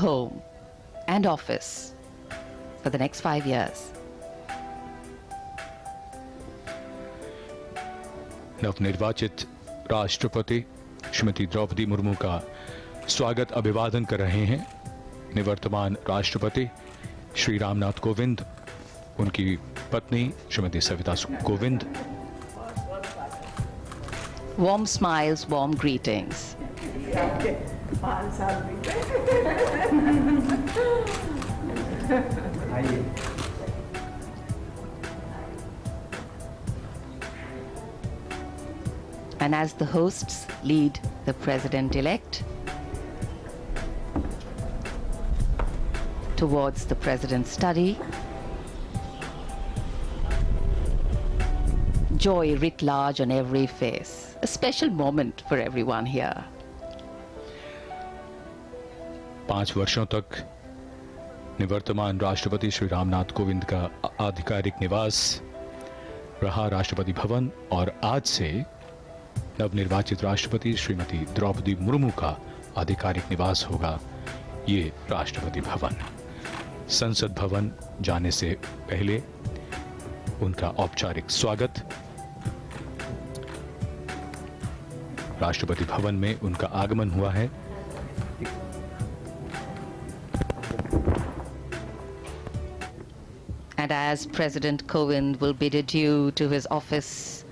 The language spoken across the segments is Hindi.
home and office for the next 5 years. नवनिर्वाचित राष्ट्रपति श्रीमती द्रौपदी मुर्मू का स्वागत अभिवादन कर रहे हैं निवर्तमान राष्ट्रपति श्री रामनाथ कोविंद, उनकी पत्नी Shrimati Savita Kovind. Warm smiles, warm greetings. And as the hosts lead the President-elect towards the President's study, joy writ large on every face. A special moment for everyone here. 5 वर्षों तक निवर्तमान राष्ट्रपति श्री रामनाथ कोविंद का आधिकारिक निवास रहा राष्ट्रपति भवन, और आज से नवनिर्वाचित राष्ट्रपति श्रीमती द्रौपदी मुर्मू का आधिकारिक निवास होगा ये राष्ट्रपति भवन। संसद भवन जाने से पहले उनका औपचारिक स्वागत, राष्ट्रपति भवन में उनका आगमन हुआ है। And as President Kovind will bid adieu to his office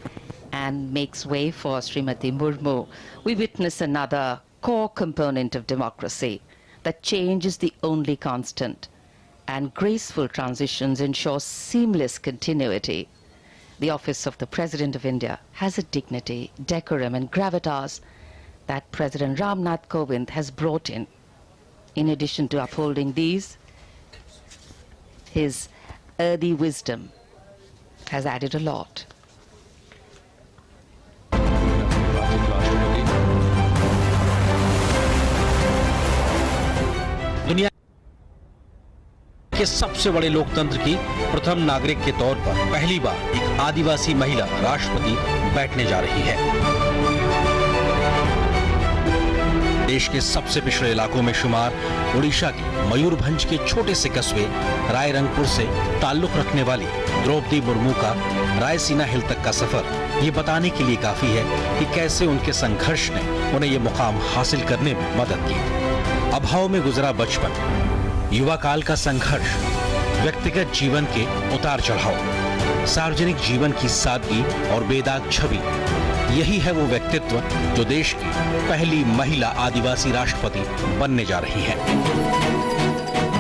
and makes way for Srimati Murmu, we witness another core component of democracy, that change is the only constant, and graceful transitions ensure seamless continuity. The office of the President of India has a dignity, decorum and gravitas that President Ramnath Kovind has brought in. In addition to upholding these, his earthy wisdom has added a lot. दुनिया के सबसे बड़े लोकतंत्र की प्रथम नागरिक के तौर पर पहली बार एक आदिवासी महिला राष्ट्रपति बैठने जा रही है। देश के सबसे पिछड़े इलाकों में शुमार ओडिशा के मयूरभंज के छोटे से कस्बे रायरंगपुर से ताल्लुक रखने वाली द्रौपदी मुर्मू का रायसीना हिल तक का सफर ये बताने के लिए काफी है कि कैसे उनके संघर्ष ने उन्हें ये मुकाम हासिल करने में मदद की। अभाव में गुजरा बचपन, युवा काल का संघर्ष, व्यक्तिगत जीवन के उतार चढ़ाव, सार्वजनिक जीवन की सादगी और बेदाग छवि, यही है वो व्यक्तित्व जो देश की पहली महिला आदिवासी राष्ट्रपति बनने जा रही है।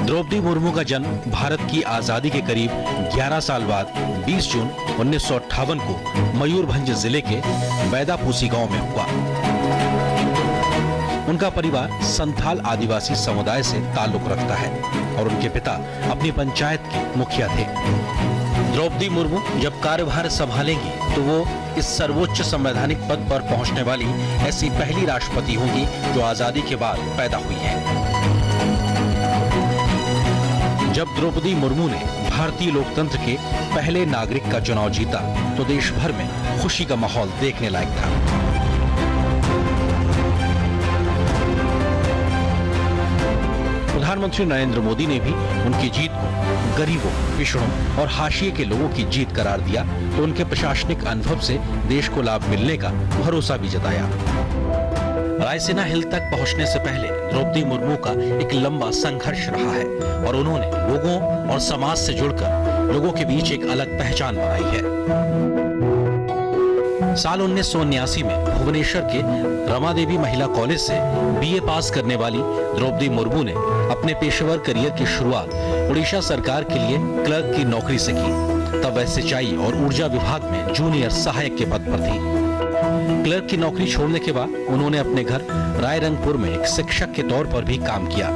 द्रौपदी मुर्मू का जन्म भारत की आजादी के करीब 11 साल बाद 20 जून 1958 को मयूरभंज जिले के बैदापूसी गांव में हुआ। उनका परिवार संथाल आदिवासी समुदाय से ताल्लुक रखता है और उनके पिता अपनी पंचायत के मुखिया थे। द्रौपदी मुर्मू जब कार्यभार संभालेंगी तो वो इस सर्वोच्च संवैधानिक पद पर पहुंचने वाली ऐसी पहली राष्ट्रपति होंगी जो आजादी के बाद पैदा हुई है। जब द्रौपदी मुर्मू ने भारतीय लोकतंत्र के पहले नागरिक का चुनाव जीता तो देश भर में खुशी का माहौल देखने लायक था। प्रधानमंत्री नरेंद्र मोदी ने भी उनकी जीत को गरीबों, पिछड़ों और हाशिए के लोगों की जीत करार दिया तो उनके प्रशासनिक अनुभव से देश को लाभ मिलने का भरोसा भी जताया। रायसीना हिल तक पहुंचने से पहले द्रौपदी मुर्मू का एक लंबा संघर्ष रहा है और उन्होंने लोगों और समाज से जुड़कर लोगों के बीच एक अलग पहचान बनाई है। साल 1979 में भुवनेश्वर के रमा देवी महिला कॉलेज से बीए पास करने वाली द्रौपदी मुर्मू ने अपने पेशेवर करियर की शुरुआत उड़ीसा सरकार के लिए क्लर्क की नौकरी से की। तब वह सिंचाई और ऊर्जा विभाग में जूनियर सहायक के पद पर थी। क्लर्क की नौकरी छोड़ने के बाद उन्होंने अपने घर रायरंगपुर में एक शिक्षक के तौर पर भी काम किया।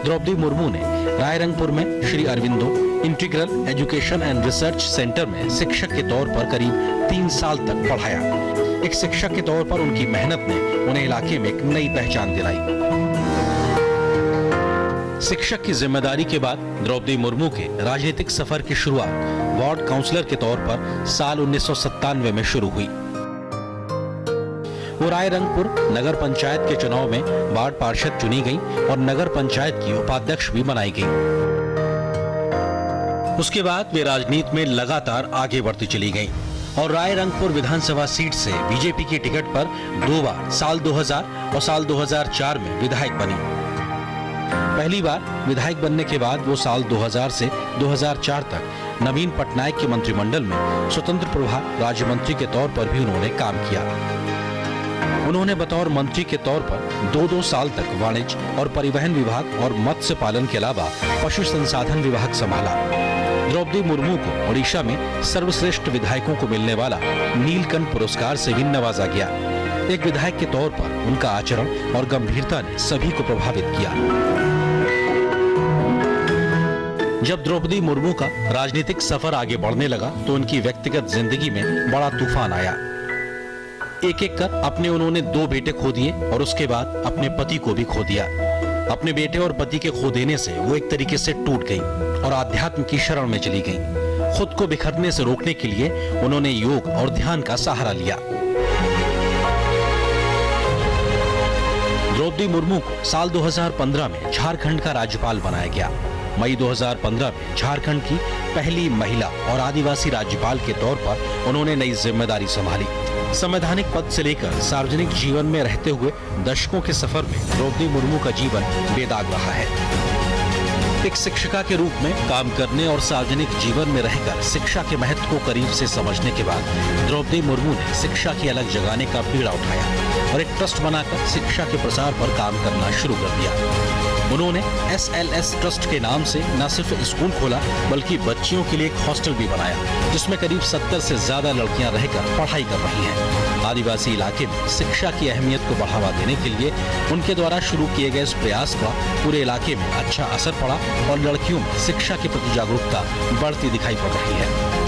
द्रौपदी मुर्मू ने रायरंगपुर में Shri Aurobindo integral education and research centre में शिक्षक के तौर पर करीब 3 साल तक पढ़ाया। एक शिक्षक के तौर पर उनकी मेहनत ने उन्हें इलाके में एक नई पहचान दिलाई। शिक्षक की जिम्मेदारी के बाद द्रौपदी मुर्मू के राजनीतिक सफर की शुरुआत वार्ड काउंसलर के तौर पर साल 1997 में शुरू हुई। वो रायरंगपुर नगर पंचायत के चुनाव में वार्ड पार्षद चुनी गई और नगर पंचायत की उपाध्यक्ष भी बनाई गई। उसके बाद वे राजनीति में लगातार आगे बढ़ती चली गईं और रायरंगपुर विधानसभा सीट से बीजेपी की टिकट पर 2 बार साल 2000 और साल 2004 में विधायक बनी। पहली बार विधायक बनने के बाद वो साल 2000 से 2004 तक नवीन पटनायक के मंत्रिमंडल में स्वतंत्र प्रभार राज्य मंत्री के तौर पर भी उन्होंने काम किया। उन्होंने बतौर मंत्री के तौर पर 2-2 साल तक वाणिज्य और परिवहन विभाग और मत्स्य पालन के अलावा पशु संसाधन विभाग संभाला। द्रौपदी मुर्मू को ओडिशा में सर्वश्रेष्ठ विधायकों को मिलने वाला नीलकंठ पुरस्कार से भी नवाजा गया। एक विधायक के तौर पर उनका आचरण और गंभीरता ने सभी को प्रभावित किया। जब द्रौपदी मुर्मू का राजनीतिक सफर आगे बढ़ने लगा तो उनकी व्यक्तिगत जिंदगी में बड़ा तूफान आया। एक एक कर अपने उन्होंने 2 बेटे खो दिए और उसके बाद अपने पति को भी खो दिया। अपने बेटे और पति के खो देने से वो एक तरीके से टूट गई और आध्यात्म की शरण में चली गई। खुद को बिखरने से रोकने के लिए उन्होंने योग और ध्यान का सहारा लिया। द्रौपदी मुर्मू को साल 2015 में झारखंड का राज्यपाल बनाया गया। मई 2015 में झारखंड की पहली महिला और आदिवासी राज्यपाल के तौर पर उन्होंने नई जिम्मेदारी संभाली। संवैधानिक पद से लेकर सार्वजनिक जीवन में रहते हुए दशकों के सफर में द्रौपदी मुर्मू का जीवन बेदाग रहा है। एक शिक्षिका के रूप में काम करने और सार्वजनिक जीवन में रहकर शिक्षा के महत्व को करीब से समझने के बाद द्रौपदी मुर्मू ने शिक्षा की अलग जगाने का बीड़ा उठाया और एक ट्रस्ट बनाकर शिक्षा के प्रसार पर काम करना शुरू कर दिया। उन्होंने SLS ट्रस्ट के नाम से न सिर्फ स्कूल खोला बल्कि बच्चियों के लिए एक हॉस्टल भी बनाया जिसमें करीब 70 से ज्यादा लड़कियां रहकर पढ़ाई कर रही हैं। आदिवासी इलाके में शिक्षा की अहमियत को बढ़ावा देने के लिए उनके द्वारा शुरू किए गए इस प्रयास का पूरे इलाके में अच्छा असर पड़ा और लड़कियों में शिक्षा के प्रति जागरूकता बढ़ती दिखाई पड़ रही है।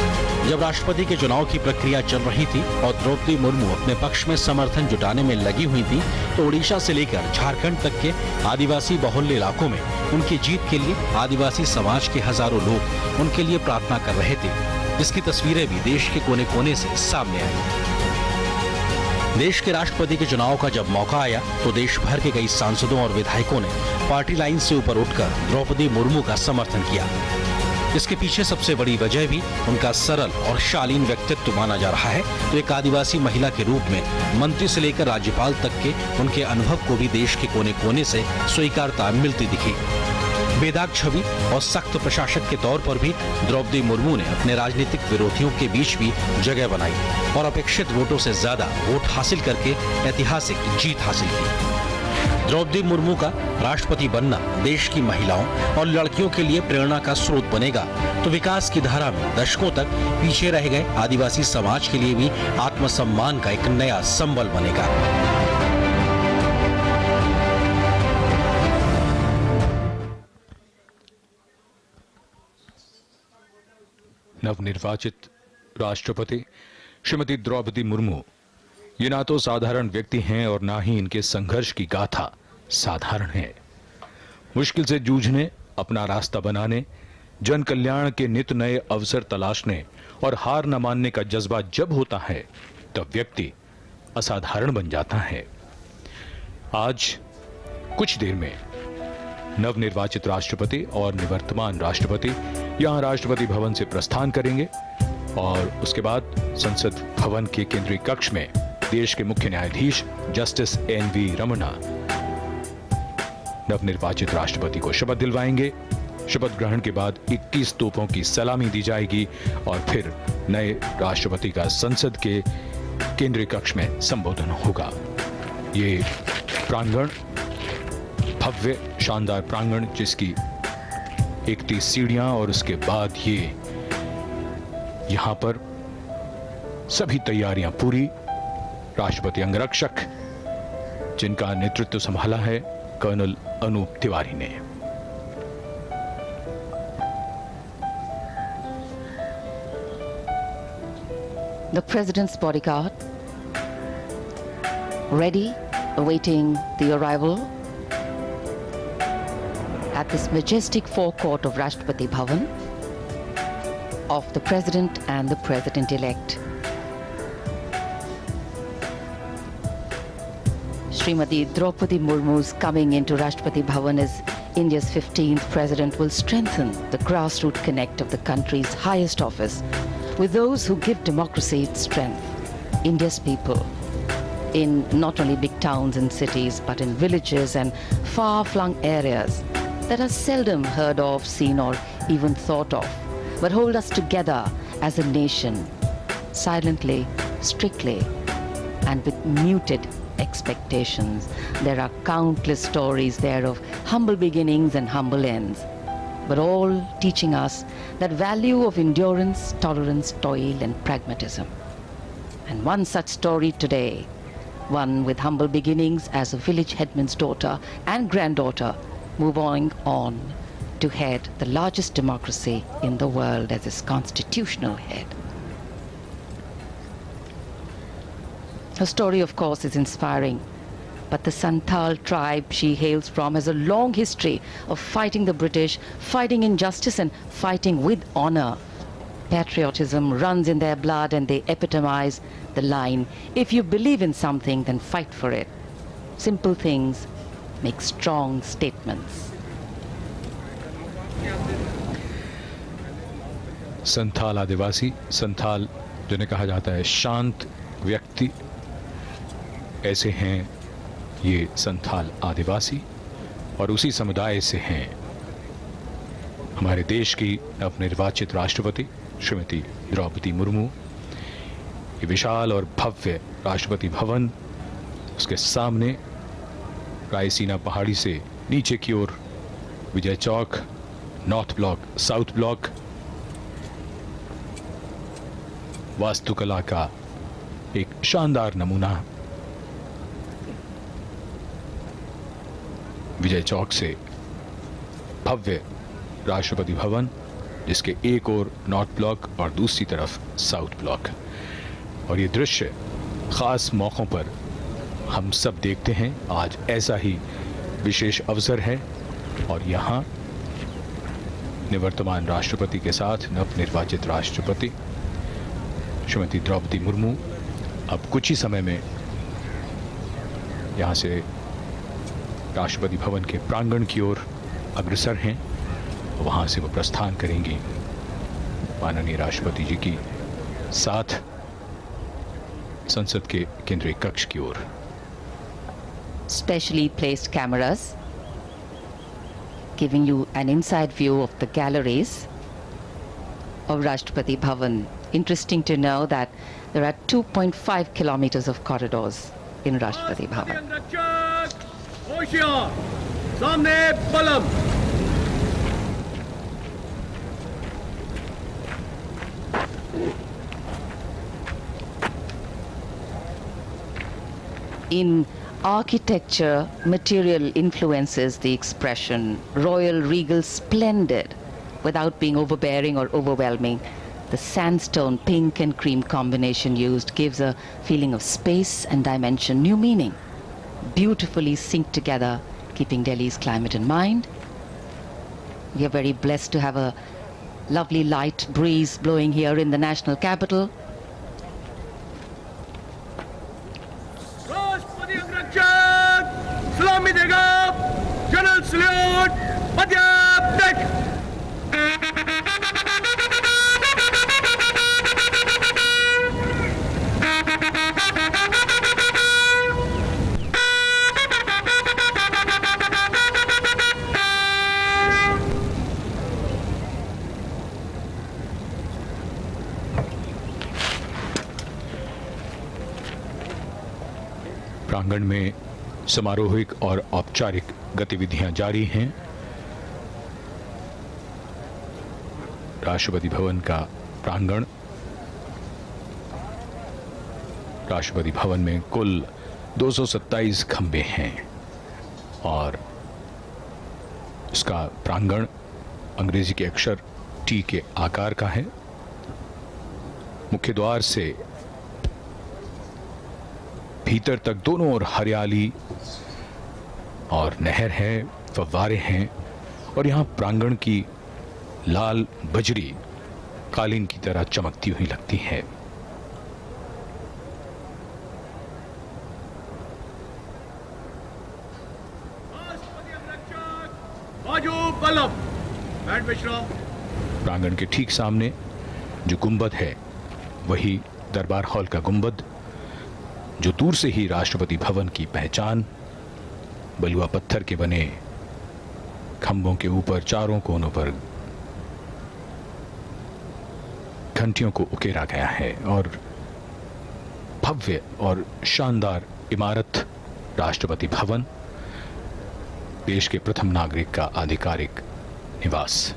जब राष्ट्रपति के चुनाव की प्रक्रिया चल रही थी और द्रौपदी मुर्मू अपने पक्ष में समर्थन जुटाने में लगी हुई थी तो ओडिशा से लेकर झारखंड तक के आदिवासी बहुल्य इलाकों में उनकी जीत के लिए आदिवासी समाज के हजारों लोग उनके लिए प्रार्थना कर रहे थे, जिसकी तस्वीरें भी देश के कोने कोने से सामने आई। देश के राष्ट्रपति के चुनाव का जब मौका आया तो देश भर के कई सांसदों और विधायकों ने पार्टी लाइन से ऊपर उठकर द्रौपदी मुर्मू का समर्थन किया। इसके पीछे सबसे बड़ी वजह भी उनका सरल और शालीन व्यक्तित्व माना जा रहा है। तो एक आदिवासी महिला के रूप में मंत्री से लेकर राज्यपाल तक के उनके अनुभव को भी देश के कोने कोने से स्वीकारता मिलती दिखी। बेदाग छवि और सख्त प्रशासक के तौर पर भी द्रौपदी मुर्मू ने अपने राजनीतिक विरोधियों के बीच भी जगह बनाई और अपेक्षित वोटों से ज्यादा वोट हासिल करके ऐतिहासिक जीत हासिल की। द्रौपदी मुर्मू का राष्ट्रपति बनना देश की महिलाओं और लड़कियों के लिए प्रेरणा का स्रोत बनेगा तो विकास की धारा में दशकों तक पीछे रह गए आदिवासी समाज के लिए भी आत्मसम्मान का एक नया संबल बनेगा। नवनिर्वाचित राष्ट्रपति श्रीमती द्रौपदी मुर्मू ये ना तो साधारण व्यक्ति हैं और ना ही इनके संघर्ष की गाथा साधारण है। मुश्किल से जूझने, अपना रास्ता बनाने, जन कल्याण के नित नए अवसर तलाशने और हार न मानने का जज्बा जब होता है तब व्यक्ति असाधारण बन जाता है। आज कुछ देर में नवनिर्वाचित राष्ट्रपति और निवर्तमान राष्ट्रपति यहां राष्ट्रपति भवन से प्रस्थान करेंगे और उसके बाद संसद भवन के केंद्रीय कक्ष में देश के मुख्य न्यायाधीश जस्टिस NV रमन्ना नवनिर्वाचित राष्ट्रपति को शपथ दिलवाएंगे। शपथ ग्रहण के बाद 21 तोपों की सलामी दी जाएगी और फिर नए राष्ट्रपति का संसद के केंद्रीय कक्ष में संबोधन होगा। ये प्रांगण भव्य शानदार प्रांगण जिसकी 31 सीढ़ियां और उसके बाद ये यहां पर सभी तैयारियां पूरी। राष्ट्रपति अंगरक्षक जिनका नेतृत्व संभाला है कर्नल अनूप तिवारी ने। The President's bodyguard ready, awaiting the arrival at this majestic forecourt of Rashtrapati Bhavan of the President and the President-elect. Smt Droupadi Murmu's coming into Rashtrapati Bhavan as India's 15th president will strengthen the grassroots connect of the country's highest office with those who give democracy its strength, India's people, in not only big towns and cities, but in villages and far-flung areas that are seldom heard of, seen or even thought of, but hold us together as a nation, silently, strictly, and with muted expectations. There are countless stories there of humble beginnings and humble ends, but all teaching us that value of endurance, tolerance, toil, and pragmatism. And one such story today, one with humble beginnings as a village headman's daughter and granddaughter, moving on to head the largest democracy in the world as its constitutional head. Her story, of course, is inspiring, but the Santhal tribe she hails from has a long history of fighting the British, fighting injustice and fighting with honor. Patriotism runs in their blood and they epitomize the line, if you believe in something, then fight for it. Simple things make strong statements. Santhal आदिवासी, संथाल जिन्हें कहा जाता है शांत व्यक्ति, ऐसे हैं ये संथाल आदिवासी और उसी समुदाय से हैं हमारे देश की नवनिर्वाचित राष्ट्रपति श्रीमती द्रौपदी मुर्मू। ये विशाल और भव्य राष्ट्रपति भवन, उसके सामने रायसीना पहाड़ी से नीचे की ओर Vijay Chowk, north block, south block, वास्तुकला का एक शानदार नमूना। विजय चौक से भव्य राष्ट्रपति भवन, जिसके एक ओर नॉर्थ ब्लॉक और दूसरी तरफ साउथ ब्लॉक। और ये दृश्य खास मौक़ों पर हम सब देखते हैं। आज ऐसा ही विशेष अवसर है और यहाँ निवर्तमान राष्ट्रपति के साथ नवनिर्वाचित राष्ट्रपति श्रीमती द्रौपदी मुर्मू अब कुछ ही समय में यहाँ से राष्ट्रपति भवन के प्रांगण की ओर अग्रसर हैं। वहाँ से वो प्रस्थान करेंगी माननीय राष्ट्रपति जी की साथ संसद के केंद्रीय कक्ष की ओर। Specially placed cameras giving you an inside view of the galleries of Rashtrapati Bhavan. Interesting to know that there are 2.5 kilometers of corridors in Rashtrapati Bhavan. In architecture, material influences the expression royal, regal, splendid without being overbearing or overwhelming. The sandstone pink and cream combination used gives a feeling of space and dimension, new meaning, beautifully synced together, keeping Delhi's climate in mind. We are very blessed to have a lovely light breeze blowing here in the national capital. General salute, प्रांगण में समारोहिक और औपचारिक गतिविधियां जारी हैं। राष्ट्रपति भवन का प्रांगण, राष्ट्रपति भवन में कुल 227 खंबे हैं और इसका प्रांगण अंग्रेजी के अक्षर टी के आकार का है। मुख्य द्वार से भीतर तक दोनों ओर हरियाली और नहर है, फव्वारे हैं और यहाँ प्रांगण की लाल बजरी कालीन की तरह चमकती हुई लगती है। Vallabh. And Vishnu. प्रांगण के ठीक सामने जो गुंबद है वही दरबार हॉल का गुंबद, जो दूर से ही राष्ट्रपति भवन की पहचान। बलुआ पत्थर के बने खंभों के ऊपर चारों कोनों पर घंटियों को उकेरा गया है और भव्य और शानदार इमारत राष्ट्रपति भवन, देश के प्रथम नागरिक का आधिकारिक निवास।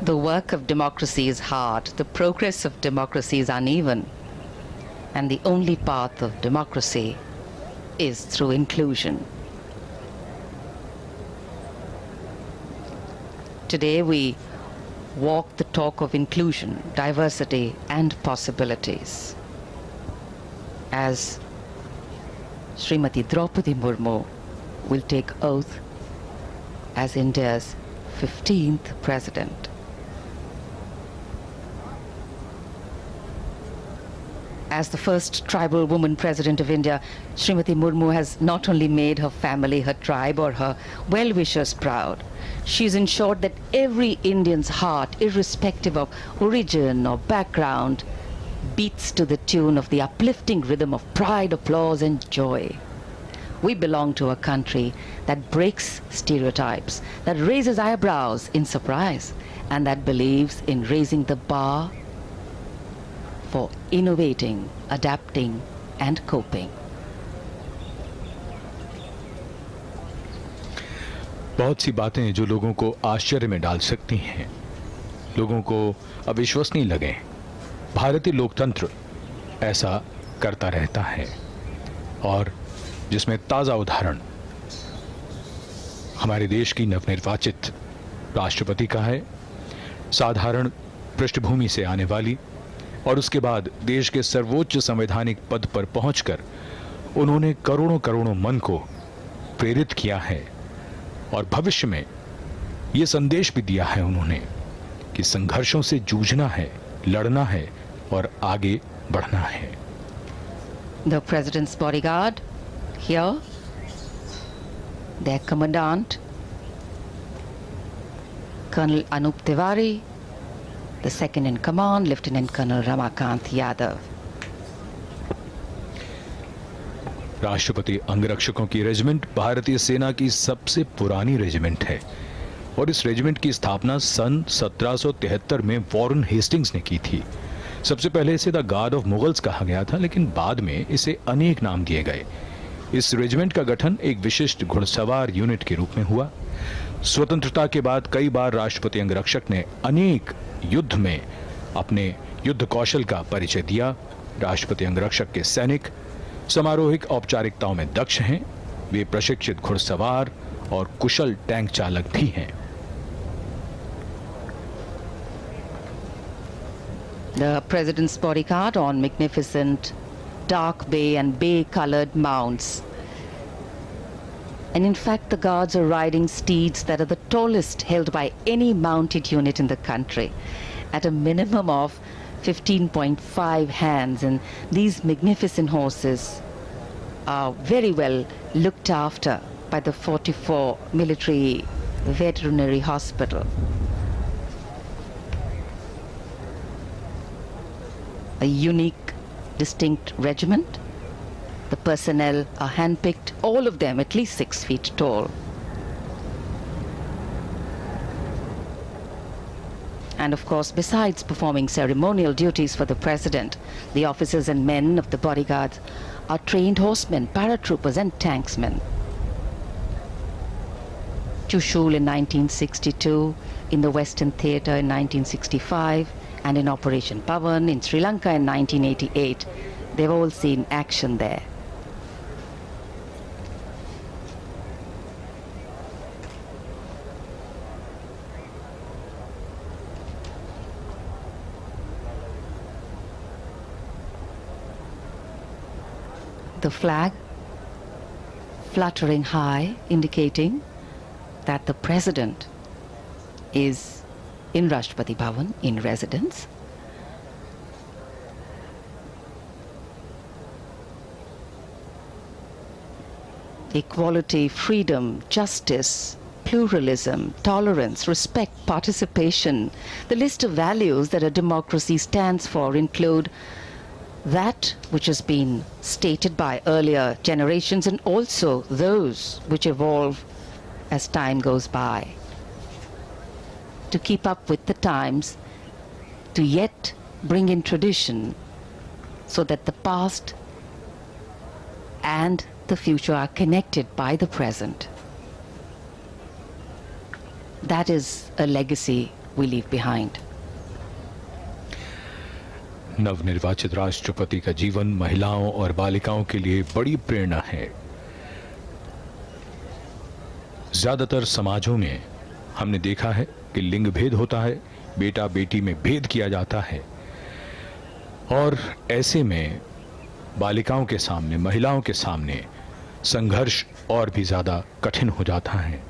The work of democracy is hard, the progress of democracy is uneven, and the only path of democracy is through inclusion. Today we walk the talk of inclusion, diversity and possibilities. As Smt Droupadi Murmu will take oath as India's 15th President. As the first tribal woman President of India, Smt Murmu has not only made her family, her tribe or her well-wishers proud, she's ensured that every Indian's heart, irrespective of origin or background, beats to the tune of the uplifting rhythm of pride, applause and joy. We belong to a country that breaks stereotypes, that raises eyebrows in surprise, and that believes in raising the bar for innovating, adapting and coping. बहुत सी बातें जो लोगों को आश्चर्य में डाल सकती हैं, लोगों को अविश्वसनीय लगे, भारतीय लोकतंत्र ऐसा करता रहता है, और जिसमें ताज़ा उदाहरण हमारे देश की नवनिर्वाचित राष्ट्रपति का है, साधारण पृष्ठभूमि से आने वाली, और उसके बाद देश के सर्वोच्च संवैधानिक पद पर पहुंचकर उन्होंने करोड़ों करोड़ों मन को प्रेरित किया है, और भविष्य में ये संदेश भी दिया है उन्होंने कि संघर्षों से जूझना है, लड़ना है और आगे बढ़ना है। The President's bodyguard here, their commandant, Colonel Anup Tiwari, the second in command, Lieutenant Colonel Ramakant Yadav. राष्ट्रपति अंगरक्षकों की रेजिमेंट भारतीय सेना की सबसे पुरानी रेजिमेंट है, और इस रेजिमेंट की स्थापना सन 1773 में वॉरेन हेस्टिंग्स ने की थी। सबसे पहले इसे द गार्ड ऑफ मुगल्स कहा गया था, लेकिन बाद में इसे अनेक नाम दिए गए। इस रेजिमेंट का गठन एक विशिष्ट घुड़सवार यूनिट के रूप में हुआ। स्वतंत्रता के बाद कई बार राष्ट्रपति अंगरक्षक ने अनेक युद्ध में अपने युद्ध कौशल का परिचय दिया। राष्ट्रपति अंगरक्षक के सैनिक समारोहिक औपचारिकताओं में दक्ष हैं, वे प्रशिक्षित घुड़सवार और कुशल टैंक चालक भी हैं। The President's bodyguard on magnificent dark bay and bay-colored mounts. And in fact, the guards are riding steeds that are the tallest held by any mounted unit in the country, at a minimum of 15.5 hands, and these magnificent horses are very well looked after by the 44 Military Veterinary Hospital. A unique, distinct regiment. The personnel are handpicked, all of them at least 6 feet tall. And of course, besides performing ceremonial duties for the President, the officers and men of the bodyguards are trained horsemen, paratroopers and tanksmen. Chushul in 1962, in the Western Theatre in 1965, and in Operation Pavan in Sri Lanka in 1988. They've all seen action there. The flag fluttering high, indicating that the President is in Rashtrapati Bhavan in residence. equality, freedom, justice, pluralism, tolerance, respect, participation. The list of values that a democracy stands for include that which has been stated by earlier generations and also those which evolve as time goes by. To keep up with the times, to yet bring in tradition so that the past and the future are connected by the present. That is a legacy we leave behind. नवनिर्वाचित राष्ट्रपति का जीवन महिलाओं और बालिकाओं के लिए बड़ी प्रेरणा है। ज्यादातर समाजों में हमने देखा है कि लिंग भेद होता है, बेटा बेटी में भेद किया जाता है और ऐसे में बालिकाओं के सामने, महिलाओं के सामने संघर्ष और भी ज्यादा कठिन हो जाता है।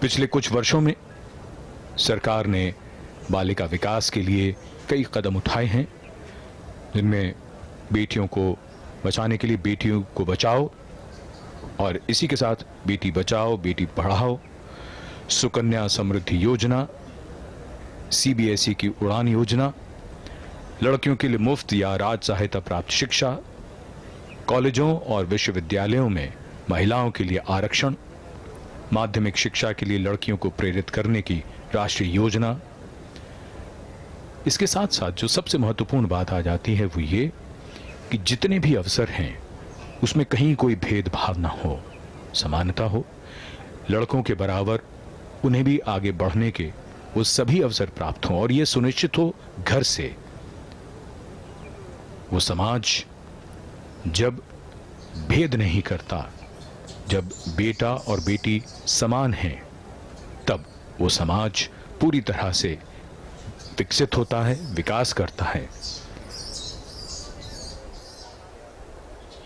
पिछले कुछ वर्षों में सरकार ने बालिका विकास के लिए कई कदम उठाए हैं, जिनमें बेटियों को बचाने के लिए बेटियों को बचाओ और इसी के साथ बेटी बचाओ बेटी पढ़ाओ, सुकन्या समृद्धि योजना, सीबीएसई की उड़ान योजना, लड़कियों के लिए मुफ्त या राज सहायता प्राप्त शिक्षा, कॉलेजों और विश्वविद्यालयों में महिलाओं के लिए आरक्षण, माध्यमिक शिक्षा के लिए लड़कियों को प्रेरित करने की राष्ट्रीय योजना। इसके साथ साथ जो सबसे महत्वपूर्ण बात आ जाती है वो ये कि जितने भी अवसर हैं उसमें कहीं कोई भेदभाव ना हो, समानता हो, लड़कों के बराबर उन्हें भी आगे बढ़ने के वो सभी अवसर प्राप्त हों और ये सुनिश्चित हो घर से। वो समाज जब भेद नहीं करता, जब बेटा और बेटी समान हैं, तब वो समाज पूरी तरह से विकसित होता है, विकास करता है।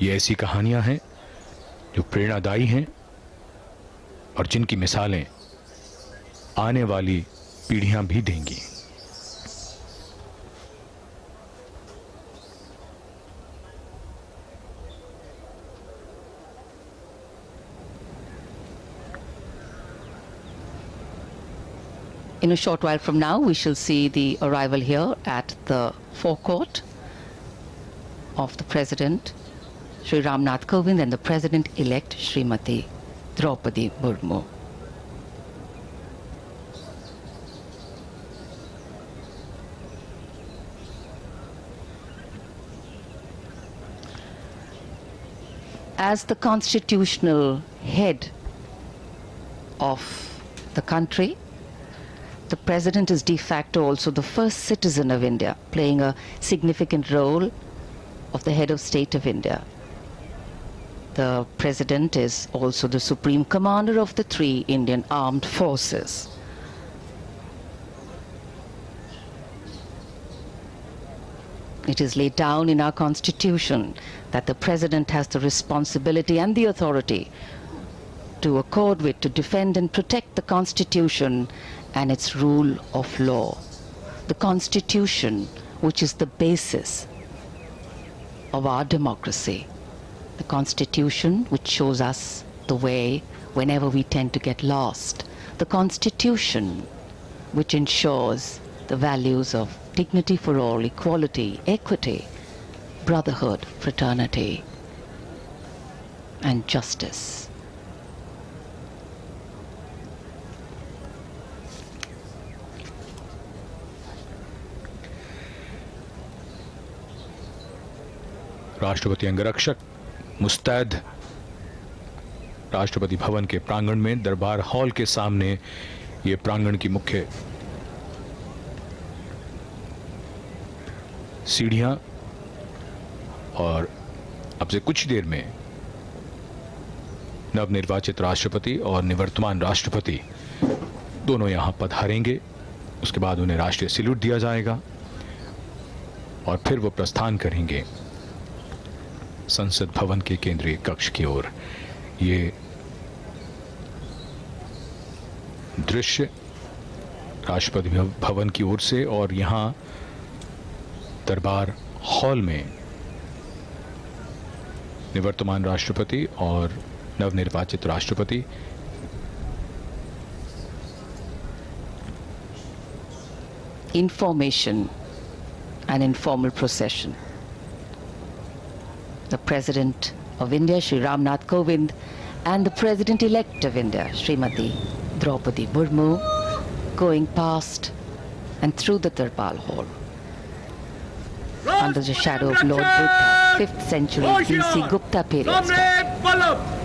ये ऐसी कहानियां हैं जो प्रेरणादायी हैं और जिनकी मिसालें आने वाली पीढ़ियां भी देंगी। In a short while from now, we shall see the arrival here at the forecourt of the President, Shri Ramnath Kovind, and the President-elect, Smt Droupadi Murmu. As the constitutional head of the country, the President is de facto also the first citizen of India, playing a significant role of the head of state of India. The President is also the supreme commander of the 3 Indian armed forces. It is laid down in our constitution that the President has the responsibility and the authority to accord with, to defend and protect the Constitution and its rule of law. The Constitution, which is the basis of our democracy. The Constitution, which shows us the way whenever we tend to get lost. The Constitution, which ensures the values of dignity for all, equality, equity, brotherhood, fraternity, and justice. राष्ट्रपति अंगरक्षक मुस्तैद राष्ट्रपति भवन के प्रांगण में दरबार हॉल के सामने ये प्रांगण की मुख्य सीढ़ियां और अब से कुछ देर में नवनिर्वाचित राष्ट्रपति और निवर्तमान राष्ट्रपति दोनों यहां पधारेंगे। उसके बाद उन्हें राष्ट्रीय सैल्यूट दिया जाएगा और फिर वो प्रस्थान करेंगे संसद भवन के केंद्रीय कक्ष की ओर। ये दृश्य राष्ट्रपति भवन की ओर से और यहां दरबार हॉल में निवर्तमान राष्ट्रपति और नवनिर्वाचित राष्ट्रपति information and informal procession. The President of India, Shri Ramnath Kovind, and the President-elect of India, Smt Droupadi Murmu, going past and through the Darbar Hall. Under the shadow of Lord Buddha, 5th century BC Gupta period style.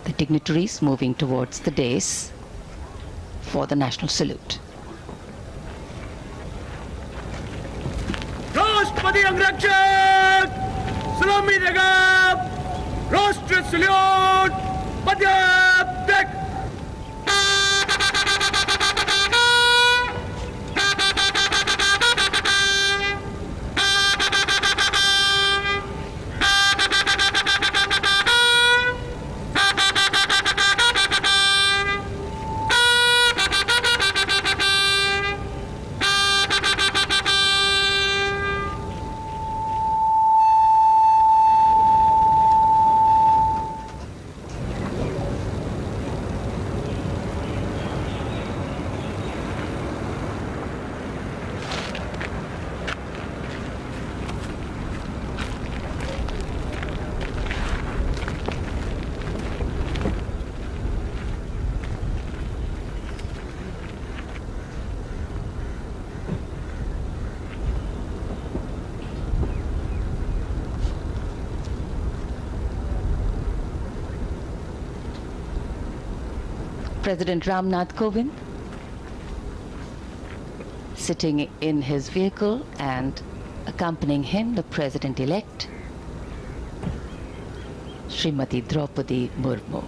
The dignitaries moving towards the dais for the national salute. राष्ट्रपति अंगरक्षक सलामी देगा राष्ट्र salute पद्यात्मक President Ramnath Kovind sitting in his vehicle, and accompanying him the President-elect Smt Droupadi Murmu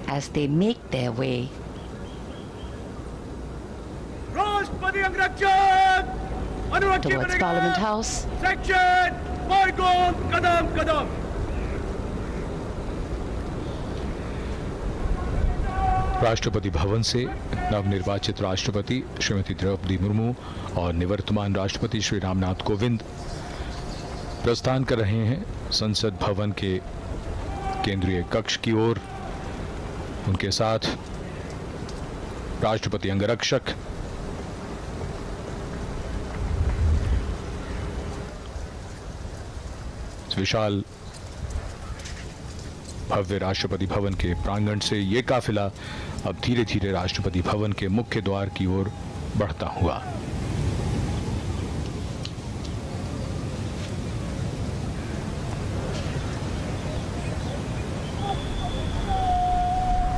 as they make their way towards Parliament House. Section kadam kadam. Rashtrapati Bhavan से नवनिर्वाचित राष्ट्रपति श्रीमती द्रौपदी मुर्मू और निवर्तमान राष्ट्रपति श्री रामनाथ कोविंद प्रस्थान कर रहे हैं संसद भवन के केंद्रीय कक्ष की ओर। उनके साथ राष्ट्रपति अंगरक्षक विशाल भव्य राष्ट्रपति भवन के प्रांगण से ये काफिला अब धीरे धीरे राष्ट्रपति भवन के मुख्य द्वार की ओर बढ़ता हुआ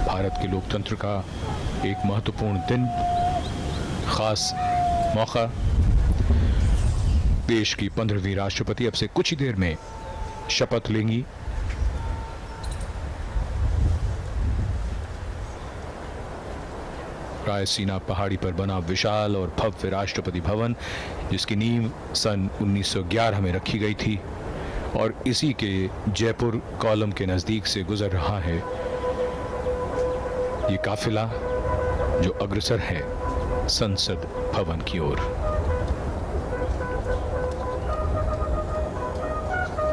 भारत के लोकतंत्र का एक महत्वपूर्ण दिन, खास मौका। देश की 15वीं राष्ट्रपति अब से कुछ ही देर में शपथ लेंगी। रायसीना पहाड़ी पर बना विशाल और भव्य राष्ट्रपति भवन, जिसकी नींव सन 1911 में रखी गई थी और इसी के जयपुर कॉलम के नजदीक से गुजर रहा है ये काफिला, जो अग्रसर है संसद भवन की ओर।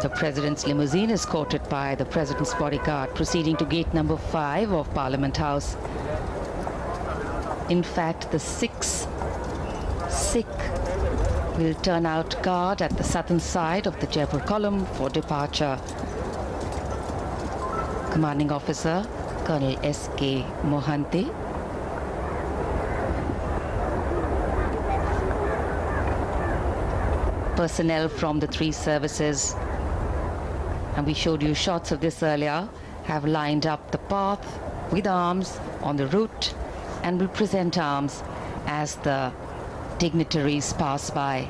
The President's limousine is escorted by the President's bodyguard, proceeding to gate number 5 of Parliament House. In fact, the 6 Sikh will turn out guard at the southern side of the Jaipur column for departure. Commanding Officer Colonel S.K. Mohanty. Personnel from the 3 services, and we showed you shots of this earlier, have lined up the path with arms on the route and will present arms as the dignitaries pass by.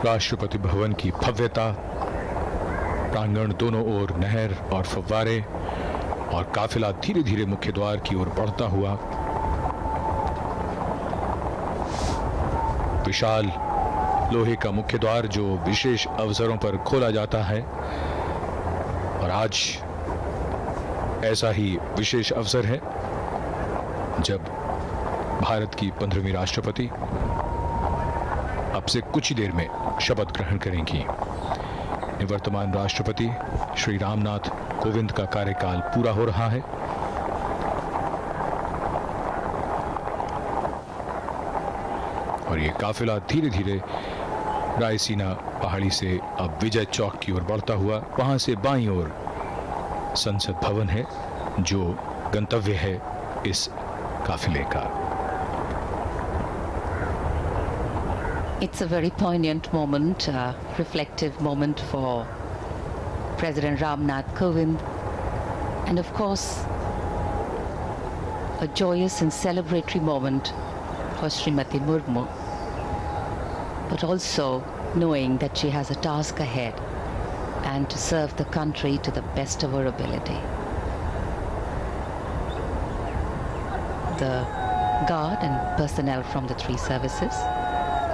Rashtrapati Bhavan की भव्यता, प्रांगण दोनों ओर नहर और फव्वारे, और काफिला धीरे धीरे मुख्य द्वार की ओर बढ़ता हुआ। विशाल लोहे का मुख्य द्वार जो विशेष अवसरों पर खोला जाता है, और आज ऐसा ही विशेष अवसर है जब भारत की 15वीं राष्ट्रपति अब से कुछ ही देर में शपथ ग्रहण करेंगी। निवर्तमान राष्ट्रपति श्री रामनाथ कोविंद का कार्यकाल पूरा हो रहा है। और ये काफिला धीरे धीरे रायसीना पहाड़ी से अब विजय चौक की ओर बढ़ता हुआ, वहां से बाईं ओर संसद भवन है जो गंतव्य है इस काफिले का। It's a very poignant moment, reflective moment for President Ramnath Kovind, and of course a joyous and celebratory moment for Smt Murmu, but also knowing that she has a task ahead and to serve the country to the best of her ability. The guard and personnel from the 3 services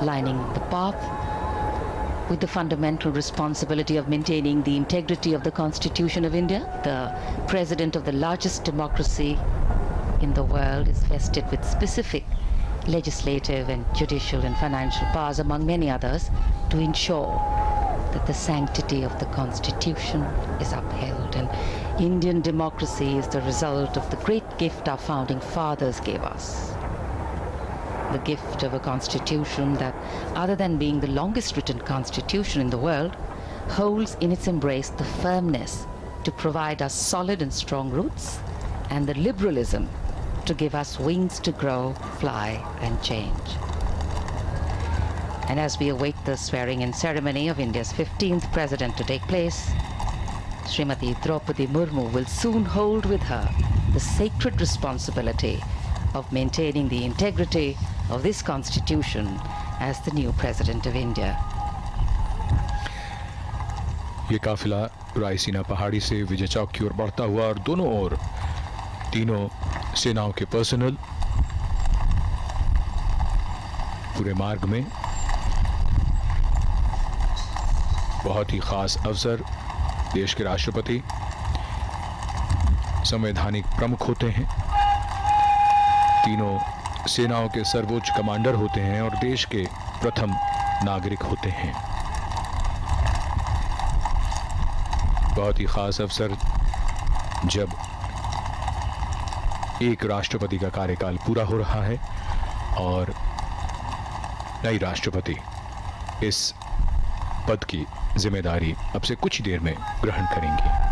lining the path with the fundamental responsibility of maintaining the integrity of the Constitution of India. The President of the largest democracy in the world is vested with specific legislative and judicial and financial powers, among many others, to ensure that the sanctity of the Constitution is upheld. And Indian democracy is the result of the great gift our founding fathers gave us. The gift of a constitution that, other than being the longest written constitution in the world, holds in its embrace the firmness to provide us solid and strong roots, and the liberalism to give us wings to grow, fly and change. And as we await the swearing-in ceremony of India's 15th president to take place, Smt Droupadi Murmu will soon hold with her the sacred responsibility of maintaining the integrity of this constitution as the new president of India. ये काफिला रायसीना पहाड़ी से विजय चौक की ओर बढ़ता हुआ, और दोनों ओर तीनों सेनाओं के पर्सनल पूरे मार्ग में। बहुत ही खास अवसर, देश के राष्ट्रपति संवैधानिक प्रमुख होते हैं, तीनों सेनाओं के सर्वोच्च कमांडर होते हैं और देश के प्रथम नागरिक होते हैं। बहुत ही खास अवसर जब एक राष्ट्रपति का कार्यकाल पूरा हो रहा है और नई राष्ट्रपति इस पद की जिम्मेदारी अब से कुछ ही देर में ग्रहण करेंगी।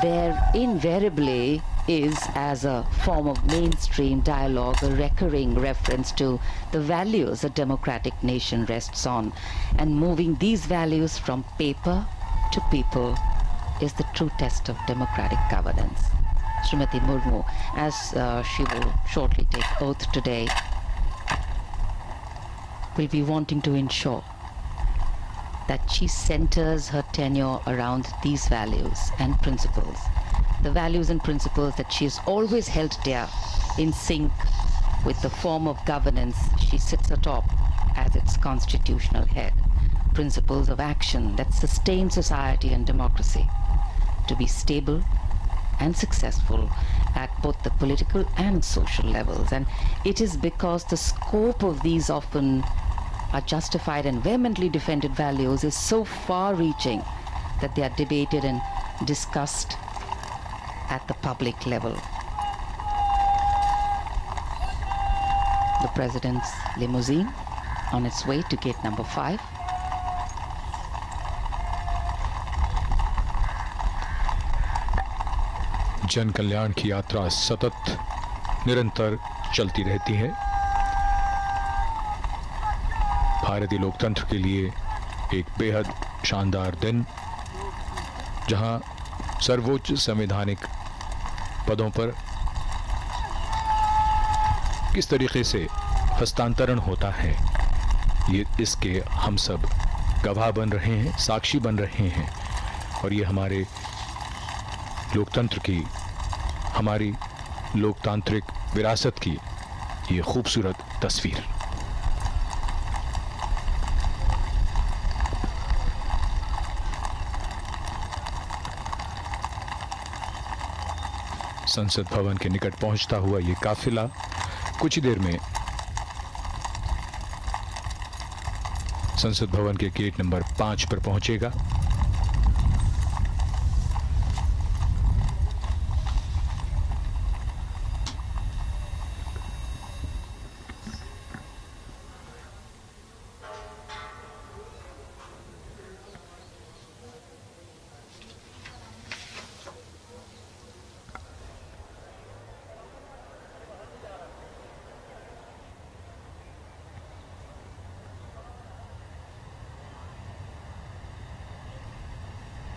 There invariably is, as a form of mainstream dialogue, a recurring reference to the values a democratic nation rests on, and moving these values from paper to people is the true test of democratic governance. Smt Murmu, as she will shortly take oath today, will be wanting to ensure that she centers her tenure around these values and principles. The values and principles that she has always held dear, in sync with the form of governance she sits atop as its constitutional head. Principles of action that sustain society and democracy to be stable and successful at both the political and social levels. And it is because the scope of these often are justified and vehemently defended values is so far-reaching that they are debated and discussed at the public level. The President's limousine on its way to gate number 5. जन कल्याण की यात्रा सतत निरंतर चलती रहती है। भारतीय लोकतंत्र के लिए एक बेहद शानदार दिन, जहां सर्वोच्च संवैधानिक पदों पर किस तरीके से हस्तांतरण होता है, ये इसके हम सब गवाह बन रहे हैं, साक्षी बन रहे हैं। और ये हमारे लोकतंत्र की, हमारी लोकतांत्रिक विरासत की ये खूबसूरत तस्वीर। संसद भवन के निकट पहुंचता हुआ ये काफिला कुछ ही देर में संसद भवन के गेट नंबर 5 पर पहुंचेगा।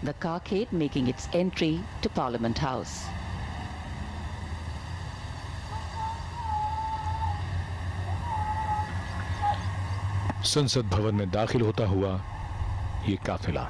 The carcade making its entry to Parliament House. संसद भवन में दाखिल होता हुआ ये काफिला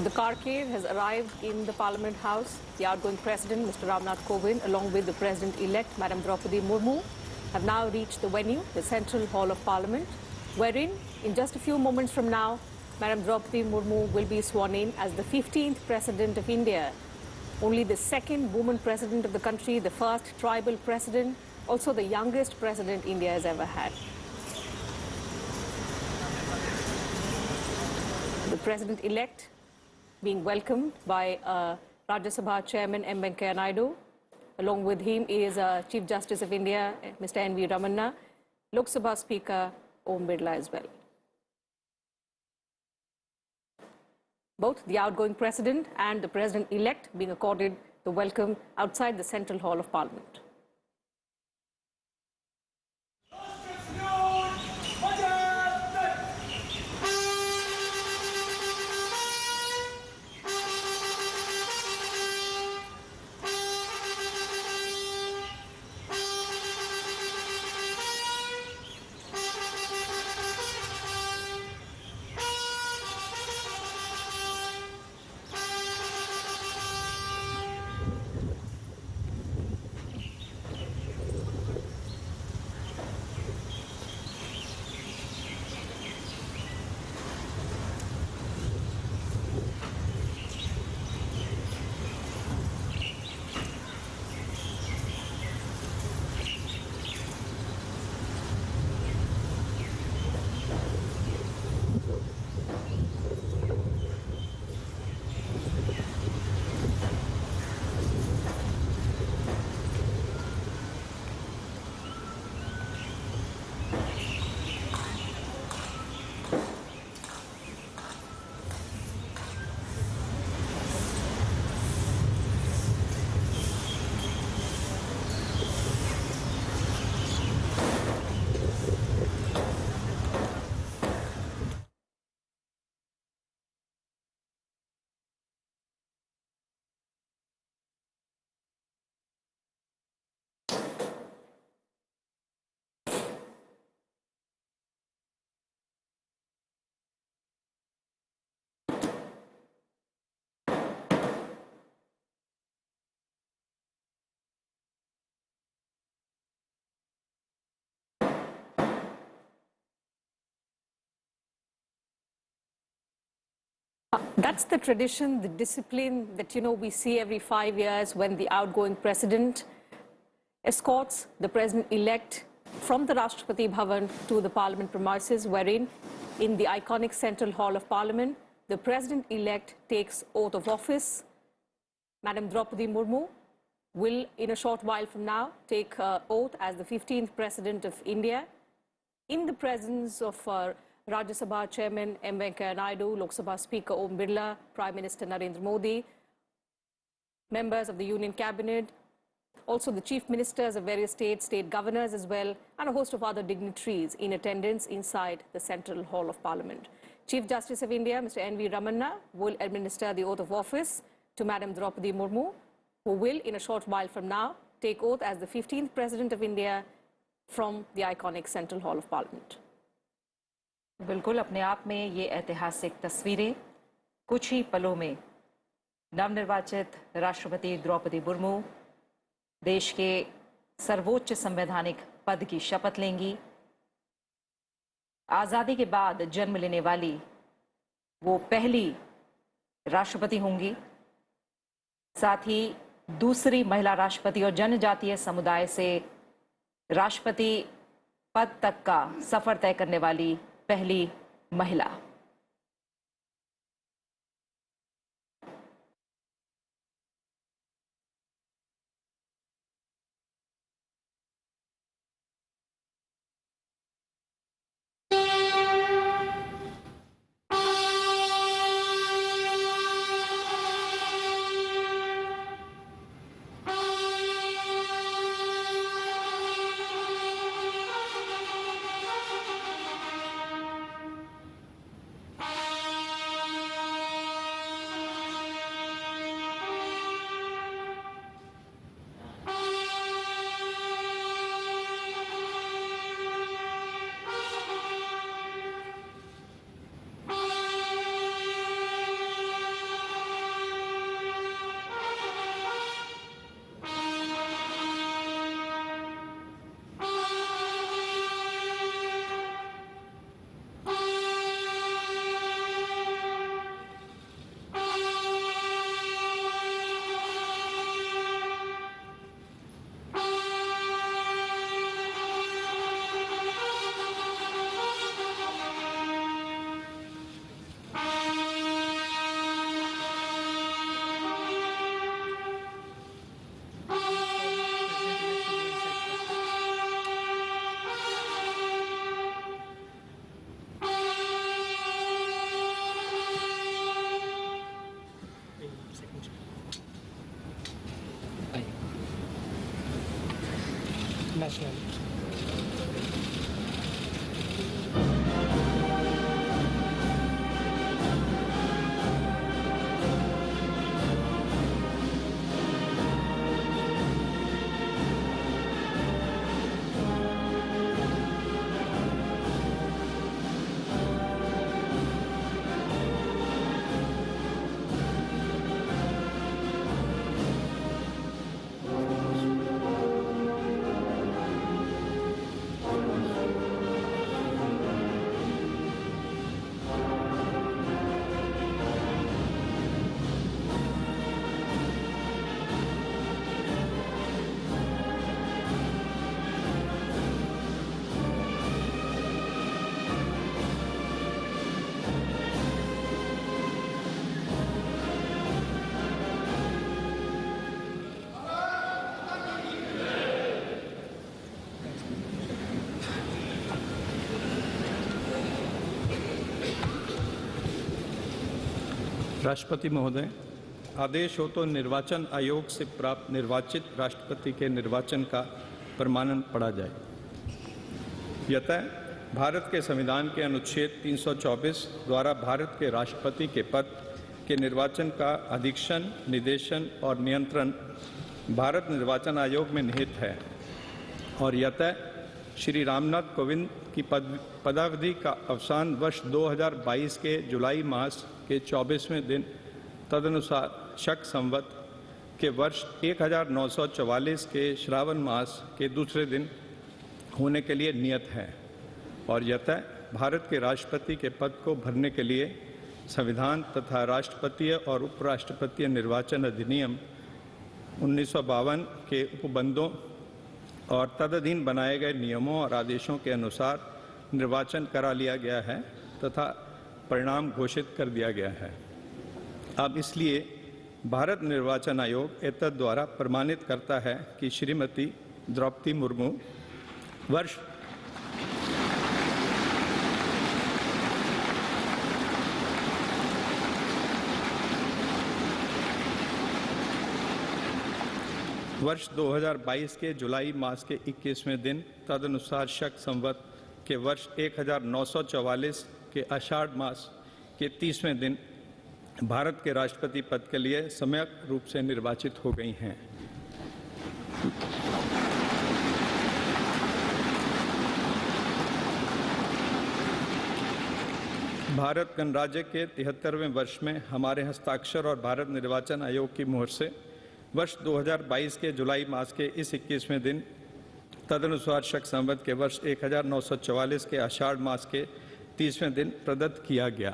The carcade has arrived in the Parliament House. The outgoing President, Mr. Ramnath Kovind, along with the President-elect, Madam Droupadi Murmu, have now reached the venue, the Central Hall of Parliament, wherein, in just a few moments from now, Madam Droupadi Murmu will be sworn in as the 15th President of India. Only the second woman President of the country, the first tribal President, also the youngest President India has ever had. The President-elect being welcomed by Rajya Sabha Chairman M. Venkaiah Naidu. Along with him is Chief Justice of India, Mr. N.V. Ramanna, Lok Sabha Speaker Om Birla as well. Both the outgoing President and the President-elect being accorded the welcome outside the Central Hall of Parliament. That's the tradition, the discipline that, we see every 5 years when the outgoing President escorts the President-elect from the Rashtrapati Bhavan to the Parliament premises, wherein in the iconic Central Hall of Parliament, the President-elect takes oath of office. Madam Droupadi Murmu will, in a short while from now, take oath as the 15th President of India in the presence of Rajya Sabha Chairman M. Venkaiah Naidu, Lok Sabha Speaker Om Birla, Prime Minister Narendra Modi, members of the Union Cabinet, also the Chief Ministers of various states, state governors as well, and a host of other dignitaries in attendance inside the Central Hall of Parliament. Chief Justice of India, Mr. N.V. Ramanna, will administer the oath of office to Madam Droupadi Murmu, who will, in a short while from now, take oath as the 15th President of India from the iconic Central Hall of Parliament. बिल्कुल अपने आप में ये ऐतिहासिक तस्वीरें कुछ ही पलों में नवनिर्वाचित राष्ट्रपति द्रौपदी मुर्मू देश के सर्वोच्च संवैधानिक पद की शपथ लेंगी। आजादी के बाद जन्म लेने वाली वो पहली राष्ट्रपति होंगी, साथ ही दूसरी महिला राष्ट्रपति और जनजातीय समुदाय से राष्ट्रपति पद तक का सफर तय करने वाली पहली महिला। nationality. राष्ट्रपति महोदय, आदेश हो तो निर्वाचन आयोग से प्राप्त निर्वाचित राष्ट्रपति के निर्वाचन का प्रमाणन पढ़ा जाए। यतः भारत के संविधान के अनुच्छेद 324 द्वारा भारत के राष्ट्रपति के पद के निर्वाचन का अधीक्षण, निर्देशन और नियंत्रण भारत निर्वाचन आयोग में निहित है और यतः श्री रामनाथ कोविंद की पदावधि का अवसान वर्ष 2022 के जुलाई मास के 24वें दिन तदनुसार शक संवत के वर्ष 1944 के श्रावण मास के दूसरे दिन होने के लिए नियत है और यतः भारत के राष्ट्रपति के पद को भरने के लिए संविधान तथा राष्ट्रपतीय और उपराष्ट्रपतीय निर्वाचन अधिनियम 1952 के उपबंधों और तदधीन बनाए गए नियमों और आदेशों के अनुसार निर्वाचन करा लिया गया है तथा परिणाम घोषित कर दिया गया है। अब इसलिए भारत निर्वाचन आयोग एतद द्वारा प्रमाणित करता है कि श्रीमती द्रौपदी मुर्मू वर्ष वर्ष 2022 के जुलाई मास के 21वें दिन तदनुसार शक संवत के वर्ष 1944 के आषाढ़ मास के 30वें दिन भारत के राष्ट्रपति पद के लिए सम्यक रूप से निर्वाचित हो गई हैं। भारत गणराज्य के 73वें वर्ष में हमारे हस्ताक्षर और भारत निर्वाचन आयोग की मोहर से वर्ष 2022 के जुलाई मास के इस 21वें दिन तदनुसार शक संवत के वर्ष 1944 के आषाढ़ मास के 30वें दिन प्रदत्त किया गया।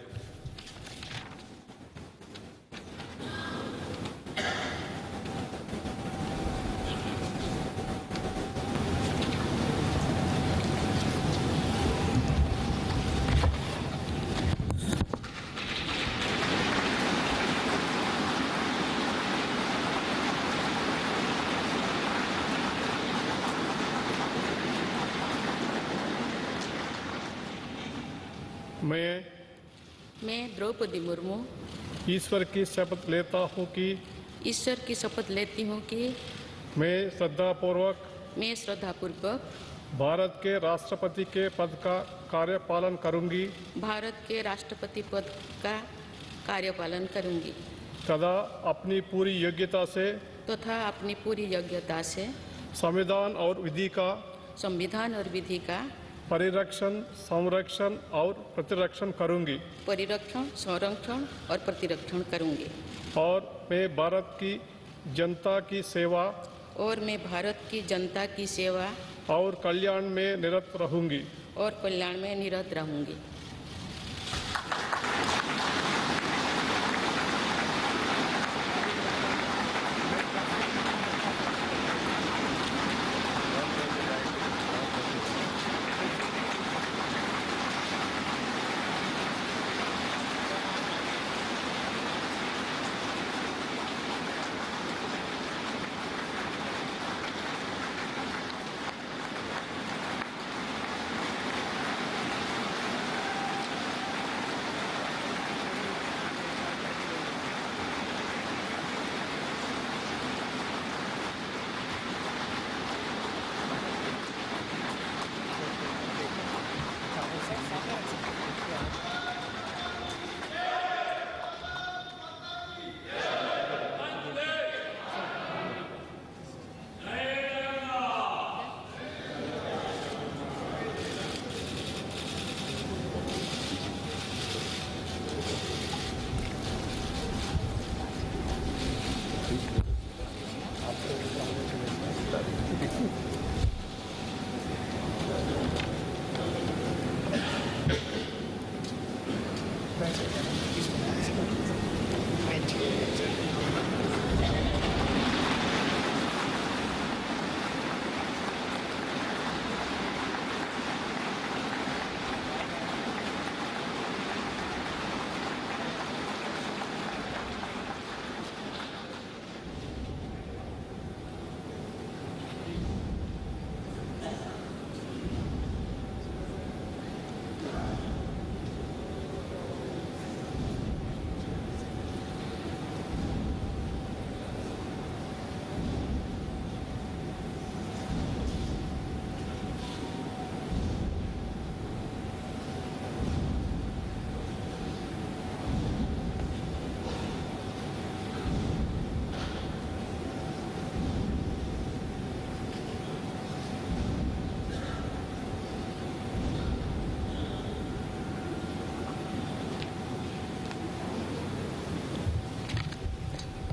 मैं द्रौपदी मुर्मू ईश्वर की शपथ लेता हूँ कि मैं श्रद्धापूर्वक भारत के राष्ट्रपति के पद का कार्यपालन करूंगी तथा अपनी पूरी योग्यता से संविधान और विधि का परिरक्षण, संरक्षण और प्रतिरक्षण करूंगी और मैं भारत की जनता की सेवा और कल्याण में निरत रहूंगी।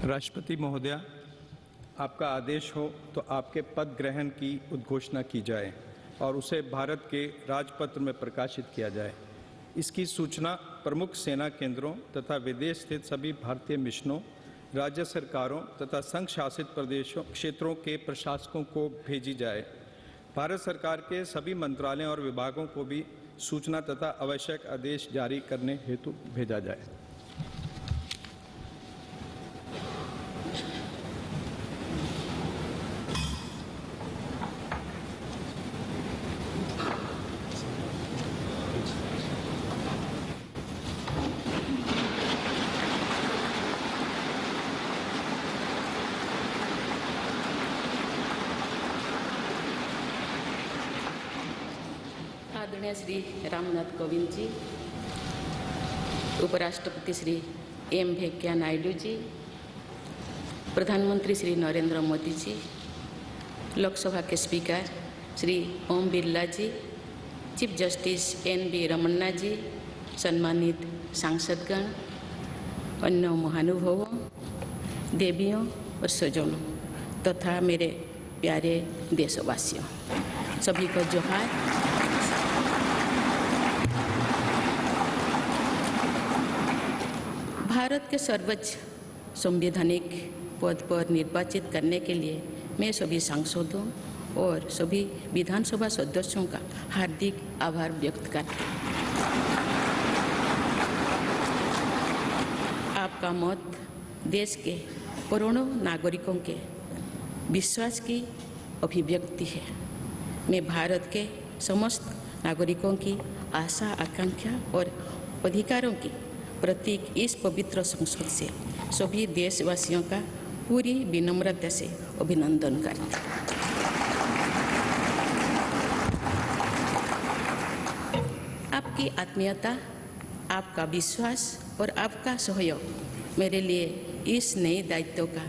राष्ट्रपति महोदया, आपका आदेश हो तो आपके पद ग्रहण की उद्घोषणा की जाए और उसे भारत के राजपत्र में प्रकाशित किया जाए। इसकी सूचना प्रमुख सेना केंद्रों तथा विदेश स्थित सभी भारतीय मिशनों, राज्य सरकारों तथा संघ शासित प्रदेशों क्षेत्रों के प्रशासकों को भेजी जाए। भारत सरकार के सभी मंत्रालयों और विभागों को भी सूचना तथा आवश्यक आदेश जारी करने हेतु भेजा जाए। आदरणीय श्री रामनाथ कोविंद जी, उपराष्ट्रपति श्री एम वेंकैया नायडू जी, प्रधानमंत्री श्री नरेंद्र मोदी जी, लोकसभा के स्पीकर श्री ओम बिरला जी, चीफ जस्टिस एन.वी. रमन्ना जी, सम्मानित सांसदगण, अन्य महानुभावों, देवियों और स्वजनों तथा मेरे प्यारे देशवासियों, सभी को जोहार। भारत के सर्वोच्च संवैधानिक पद पर निर्वाचित करने के लिए मैं सभी सांसदों और सभी विधानसभा सदस्यों का हार्दिक आभार व्यक्त करती हूँ। आपका मत देश के करोड़ों नागरिकों के विश्वास की अभिव्यक्ति है। मैं भारत के समस्त नागरिकों की आशा, आकांक्षा और अधिकारों की प्रतीक इस पवित्र संसद से सभी देशवासियों का पूरी विनम्रता से अभिनंदन करती हूँ। आपकी आत्मीयता, आपका विश्वास और आपका सहयोग मेरे लिए इस नए दायित्व का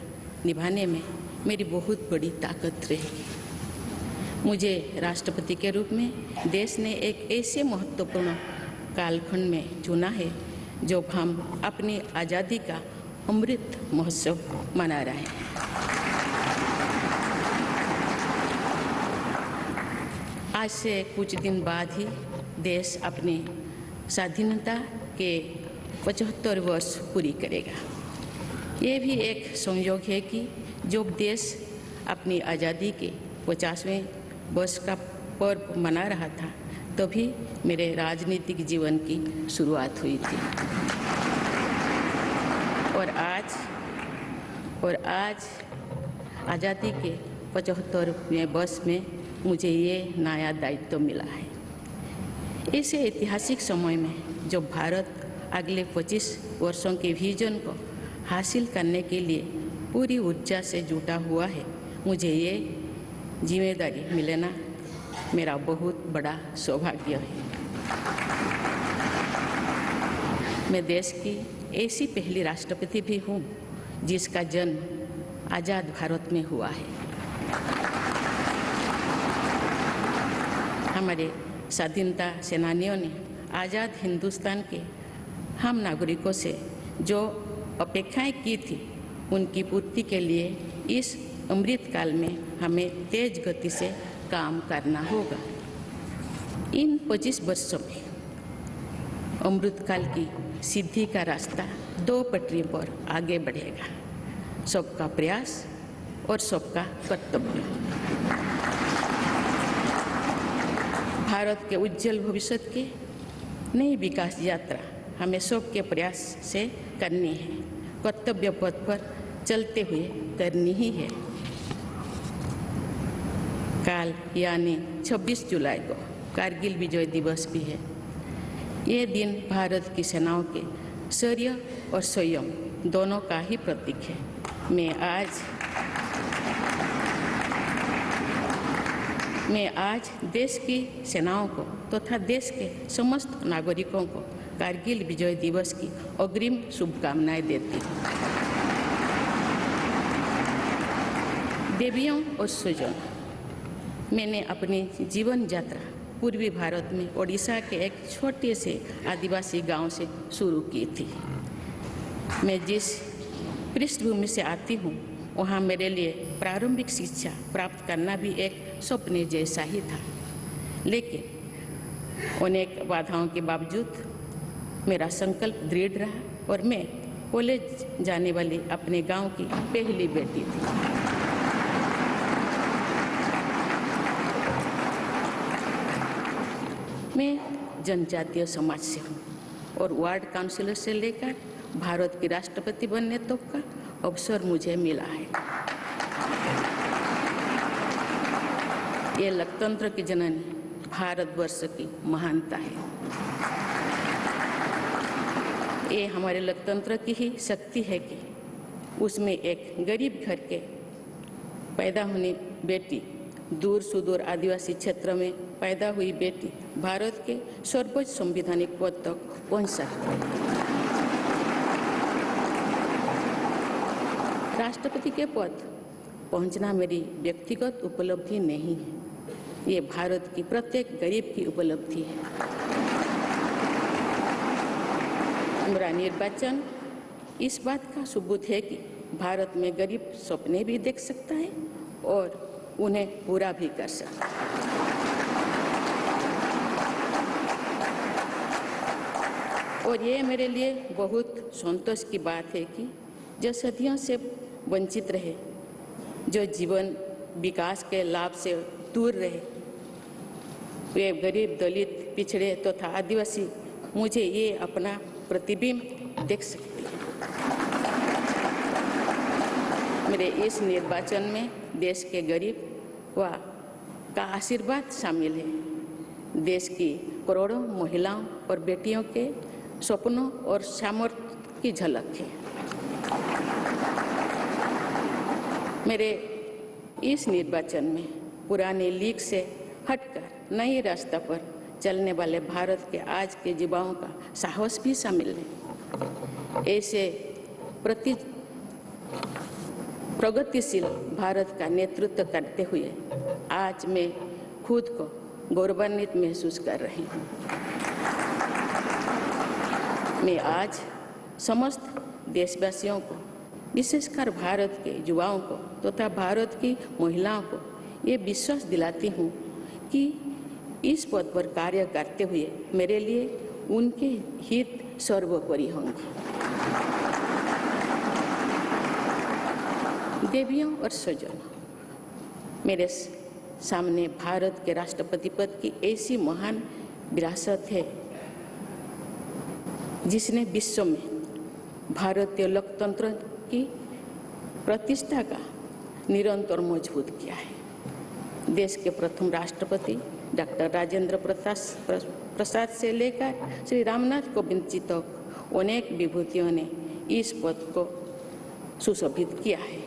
निभाने में मेरी बहुत बड़ी ताकत रहेगी। मुझे राष्ट्रपति के रूप में देश ने एक ऐसे महत्वपूर्ण कालखंड में चुना है जब हम अपनी आज़ादी का अमृत महोत्सव मना रहे हैं। आज से कुछ दिन बाद ही देश अपनी स्वाधीनता के 75 वर्ष पूरी करेगा। ये भी एक संयोग है कि जब देश अपनी आज़ादी के 50वें वर्ष का पर्व मना रहा था, तभी मेरे राजनीतिक जीवन की शुरुआत हुई थी। और आज आज़ादी के 75वें वर्ष में मुझे ये नया दायित्व मिला है। ऐसे ऐतिहासिक समय में जब भारत अगले 25 वर्षों के विजन को हासिल करने के लिए पूरी ऊर्जा से जुटा हुआ है, मुझे ये जिम्मेदारी मिलना मेरा बहुत बड़ा सौभाग्य है। मैं देश की ऐसी पहली राष्ट्रपति भी हूँ जिसका जन्म आज़ाद भारत में हुआ है। हमारे स्वाधीनता सेनानियों ने आज़ाद हिंदुस्तान के हम नागरिकों से जो अपेक्षाएं की थी, उनकी पूर्ति के लिए इस अमृत काल में हमें तेज गति से काम करना होगा। इन 25 वर्षों में अमृतकाल की सिद्धि का रास्ता 2 पटरियों पर आगे बढ़ेगा, सबका प्रयास और सबका कर्तव्य। भारत के उज्जवल भविष्य के नई विकास यात्रा हमें सबके प्रयास से करनी है, कर्तव्य पथ पर चलते हुए करनी ही है। कल यानी 26 जुलाई को कारगिल विजय दिवस भी है। ये दिन भारत की सेनाओं के शौर्य और संयम दोनों का ही प्रतीक है। मैं आज देश की सेनाओं को तथा देश के समस्त नागरिकों को कारगिल विजय दिवस की अग्रिम शुभकामनाएं देती हूँ। देवियों और स्वजनों, मैंने अपनी जीवन यात्रा पूर्वी भारत में ओडिशा के एक छोटे से आदिवासी गांव से शुरू की थी। मैं जिस पृष्ठभूमि से आती हूँ वहाँ मेरे लिए प्रारंभिक शिक्षा प्राप्त करना भी एक सपने जैसा ही था, लेकिन अनेक बाधाओं के बावजूद मेरा संकल्प दृढ़ रहा और मैं कॉलेज जाने वाली अपने गांव की पहली बेटी थी। मैं जनजातीय समाज से हूँ और वार्ड काउंसिलर से लेकर भारत की राष्ट्रपति बनने तक का अवसर मुझे मिला है। ये लोकतंत्र की जननी भारतवर्ष की महानता है। ये हमारे लोकतंत्र की ही शक्ति है कि उसमें एक गरीब घर के पैदा होने बेटी, दूर सुदूर आदिवासी क्षेत्र में पैदा हुई बेटी भारत के सर्वोच्च संवैधानिक पद तक पहुंच सकती है। राष्ट्रपति के पद पहुंचना मेरी व्यक्तिगत उपलब्धि नहीं है, ये भारत की प्रत्येक गरीब की उपलब्धि है। मेरा निर्वाचन इस बात का सबूत है कि भारत में गरीब सपने भी देख सकता है और उन्हें पूरा भी कर सकता है। और ये मेरे लिए बहुत संतोष की बात है कि जो सदियों से वंचित रहे, जो जीवन विकास के लाभ से दूर रहे, वे गरीब, दलित, पिछड़े तथा आदिवासी मुझे ये अपना प्रतिबिंब देख सकते हैं। मेरे इस निर्वाचन में देश के गरीब व का आशीर्वाद शामिल है। देश की करोड़ों महिलाओं और बेटियों के सपनों और सामर्थ्य की झलक है। मेरे इस निर्वाचन में पुराने लीग से हटकर नए रास्ते पर चलने वाले भारत के आज के युवाओं का साहस भी शामिल है। ऐसे प्रगतिशील भारत का नेतृत्व करते हुए आज मैं खुद को गौरवान्वित महसूस कर रही हूँ। मैं आज समस्त देशवासियों को, विशेषकर भारत के युवाओं को तथा भारत की महिलाओं को ये विश्वास दिलाती हूँ कि इस पद पर कार्य करते हुए मेरे लिए उनके हित सर्वोपरि होंगे। देवियों और स्वजनों, मेरे सामने भारत के राष्ट्रपति पद की ऐसी महान विरासत है जिसने विश्व में भारतीय लोकतंत्र की प्रतिष्ठा का निरंतर मजबूत किया है। देश के प्रथम राष्ट्रपति डॉक्टर राजेंद्र प्रसाद से लेकर श्री रामनाथ कोविंद जी तक अनेक विभूतियों ने इस पद को सुशोभित किया है।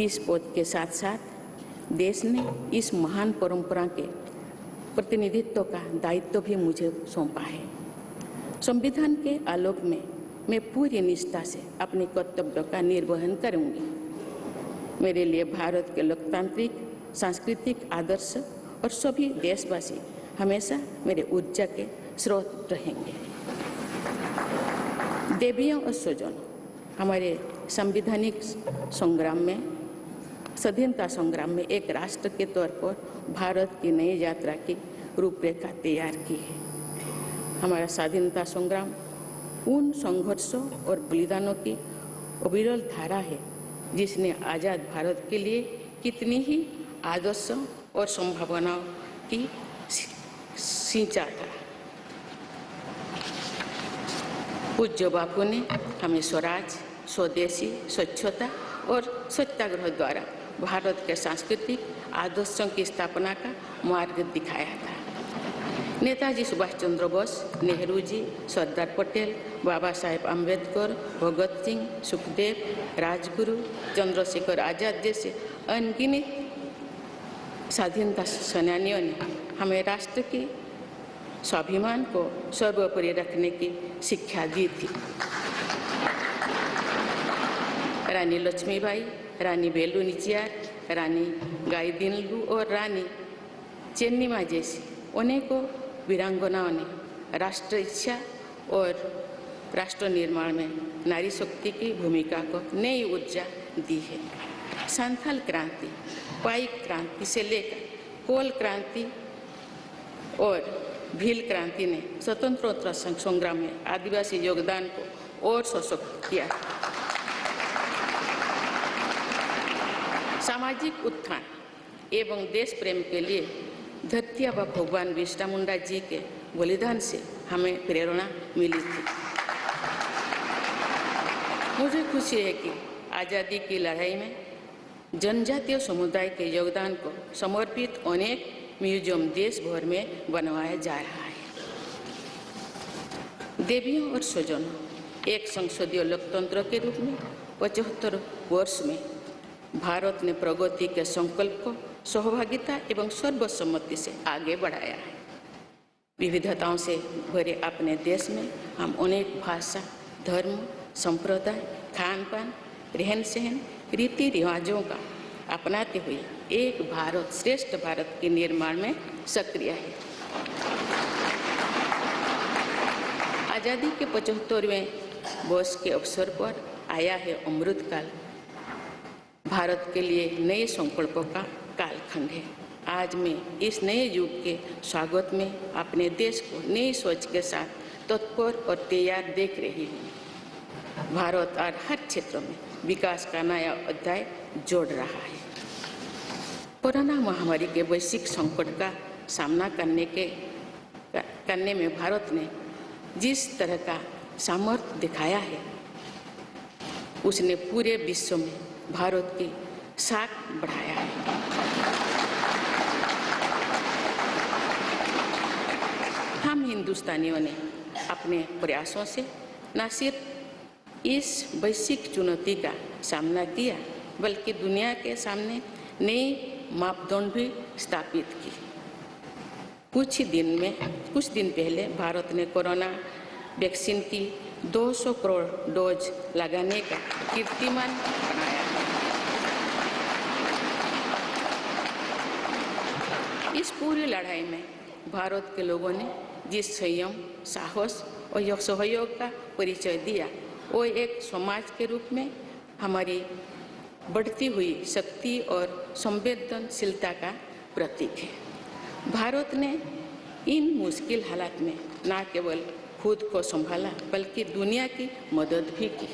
इस पद के साथ साथ देश ने इस महान परंपरा के प्रतिनिधित्व का दायित्व भी मुझे सौंपा है। संविधान के आलोक में मैं पूरी निष्ठा से अपने कर्तव्यों का निर्वहन करूंगी। मेरे लिए भारत के लोकतांत्रिक सांस्कृतिक आदर्श और सभी देशवासी हमेशा मेरे ऊर्जा के स्रोत रहेंगे। देवियों और स्वजनों, हमारे संवैधानिक संग्राम में, स्वाधीनता संग्राम में एक राष्ट्र के तौर पर भारत की नई यात्रा की रूपरेखा तैयार की है। हमारा स्वाधीनता संग्राम उन संघर्षों और बलिदानों की अविरल धारा है जिसने आज़ाद भारत के लिए कितनी ही आदर्शों और संभावनाओं की सिंचा था। पूज्य बापू ने हमें स्वराज, स्वदेशी, स्वच्छता और सत्याग्रह द्वारा भारत के सांस्कृतिक आदर्शों की स्थापना का मार्ग दिखाया था। नेताजी सुभाष चंद्र बोस, नेहरू जी, सरदार पटेल, बाबा साहेब अम्बेडकर, भगत सिंह, सुखदेव, राजगुरु, चंद्रशेखर आजाद जैसे अनगिनत स्वाधीनता सेनानियों ने हमें राष्ट्र के स्वाभिमान को सर्वोपरि रखने की शिक्षा दी थी। रानी लक्ष्मीबाई, रानी वेलु नाचियार, रानी गाईदिन्लु और रानी चेन्निमा जैसी अनेकों वीरांगनाओं ने राष्ट्र इच्छा और राष्ट्र निर्माण में नारी शक्ति की भूमिका को नई ऊर्जा दी है। संथाल क्रांति, पाइक क्रांति से लेकर कोल क्रांति और भील क्रांति ने स्वतंत्रता संग्राम में आदिवासी योगदान को और सशक्त किया। सामाजिक उत्थान एवं देश प्रेम के लिए धरती आबा भगवान बिरसा मुंडा जी के बलिदान से हमें प्रेरणा मिली थी। मुझे खुशी है कि आज़ादी की लड़ाई में जनजातीय समुदाय के योगदान को समर्पित अनेक म्यूजियम देश भर में बनवाया जा रहा है। देवियों और स्वजनों, एक संसदीय लोकतंत्र के रूप में 75 वर्ष में भारत ने प्रगति के संकल्प को सहभागिता एवं सर्वसम्मति से आगे बढ़ाया है। विविधताओं से भरे अपने देश में हम अनेक भाषा, धर्म, संप्रदाय, खान पान, रहन सहन, रीति रिवाजों का अपनाते हुए एक भारत श्रेष्ठ भारत के निर्माण में सक्रिय है। आज़ादी के 75वें वर्ष के अवसर पर आया है अमृतकाल। भारत के लिए नए संकल्पों का कालखंड है। आज मैं इस नए युग के स्वागत में अपने देश को नई सोच के साथ तत्पर और तैयार देख रही हूँ। भारत आज हर क्षेत्र में विकास का नया अध्याय जोड़ रहा है। कोरोना महामारी के वैश्विक संकट का सामना करने में भारत ने जिस तरह का सामर्थ्य दिखाया है, उसने पूरे विश्व में भारत की साख बढ़ाया है। हम हिंदुस्तानियों ने अपने प्रयासों से न सिर्फ इस वैश्विक चुनौती का सामना किया, बल्कि दुनिया के सामने नई मापदंड भी स्थापित की। कुछ दिन पहले भारत ने कोरोना वैक्सीन की 200 करोड़ डोज लगाने का कीर्तिमान बनाया। इस पूरी लड़ाई में भारत के लोगों ने जिस संयम, साहस और सहयोग का परिचय दिया, वो एक समाज के रूप में हमारी बढ़ती हुई शक्ति और संवेदनशीलता का प्रतीक है। भारत ने इन मुश्किल हालात में न केवल खुद को संभाला, बल्कि दुनिया की मदद भी की।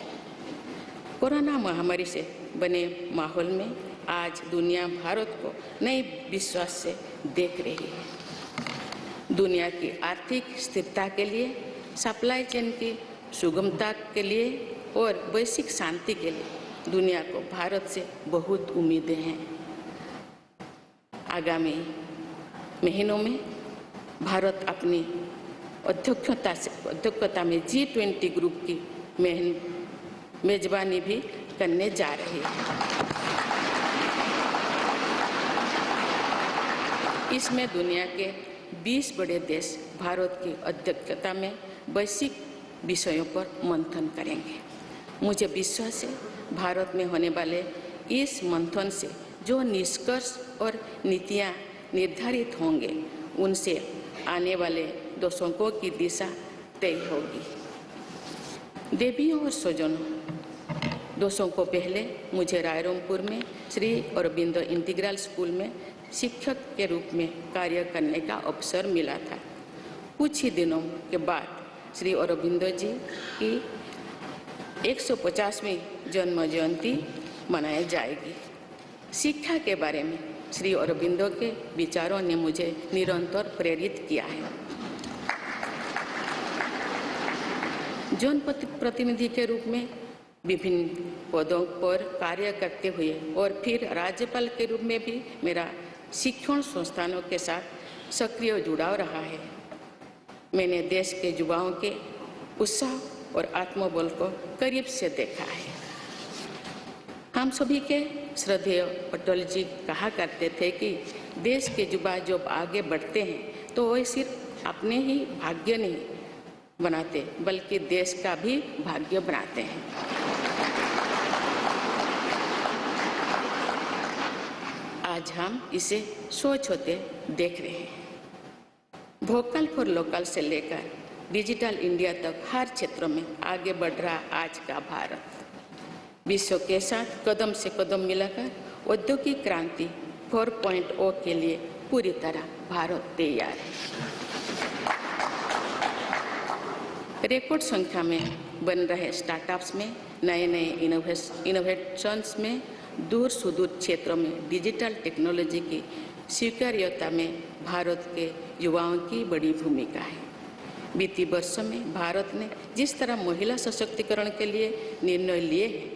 कोरोना महामारी से बने माहौल में आज दुनिया भारत को नए विश्वास से देख रही है। दुनिया की आर्थिक स्थिरता के लिए, सप्लाई चेन की सुगमता के लिए और वैश्विक शांति के लिए दुनिया को भारत से बहुत उम्मीदें हैं। आगामी महीनों में भारत अपनी अध्यक्षता में G20 ग्रुप की मेजबानी भी करने जा रही है। इसमें दुनिया के 20 बड़े देश भारत की अध्यक्षता में वैश्विक विषयों पर मंथन करेंगे। मुझे विश्वास है भारत में होने वाले इस मंथन से जो निष्कर्ष और नीतियां निर्धारित होंगे, उनसे आने वाले दशकों की दिशा तय होगी। देवियों और स्वजनों, 200 पहले मुझे रायरंगपुर में श्री अरबिंदो इंटीग्रल स्कूल में शिक्षक के रूप में कार्य करने का अवसर मिला था। कुछ ही दिनों के बाद श्री अरबिंदो जी की 150वीं जन्म जयंती मनाई जाएगी। शिक्षा के बारे में श्री अरबिंदो के विचारों ने मुझे निरंतर प्रेरित किया है। जन प्रतिनिधि के रूप में विभिन्न पदों पर कार्य करते हुए और फिर राज्यपाल के रूप में भी मेरा शिक्षण संस्थानों के साथ सक्रिय जुड़ाव रहा है। मैंने देश के युवाओं के उत्साह और आत्मबल को करीब से देखा है। हम सभी के श्रद्धेय पटेल जी कहा करते थे कि देश के युवा जब आगे बढ़ते हैं तो वे सिर्फ अपने ही भाग्य नहीं बनाते बल्कि देश का भी भाग्य बनाते हैं। आज हम इसे सोच होते देख रहे हैं। वोकल फॉर लोकल से लेकर डिजिटल इंडिया तक हर क्षेत्र में आगे बढ़ रहा आज का भारत विश्व के साथ कदम से कदम मिलाकर औद्योगिक क्रांति 4.0 के लिए पूरी तरह भारत तैयार है। रिकॉर्ड संख्या में बन रहे स्टार्टअप्स में नए नए इनोवेशंस में दूर सुदूर क्षेत्रों में डिजिटल टेक्नोलॉजी की स्वीकार्यता में भारत के युवाओं की बड़ी भूमिका है। बीती वर्षों में भारत ने जिस तरह महिला सशक्तिकरण के लिए निर्णय लिए हैं,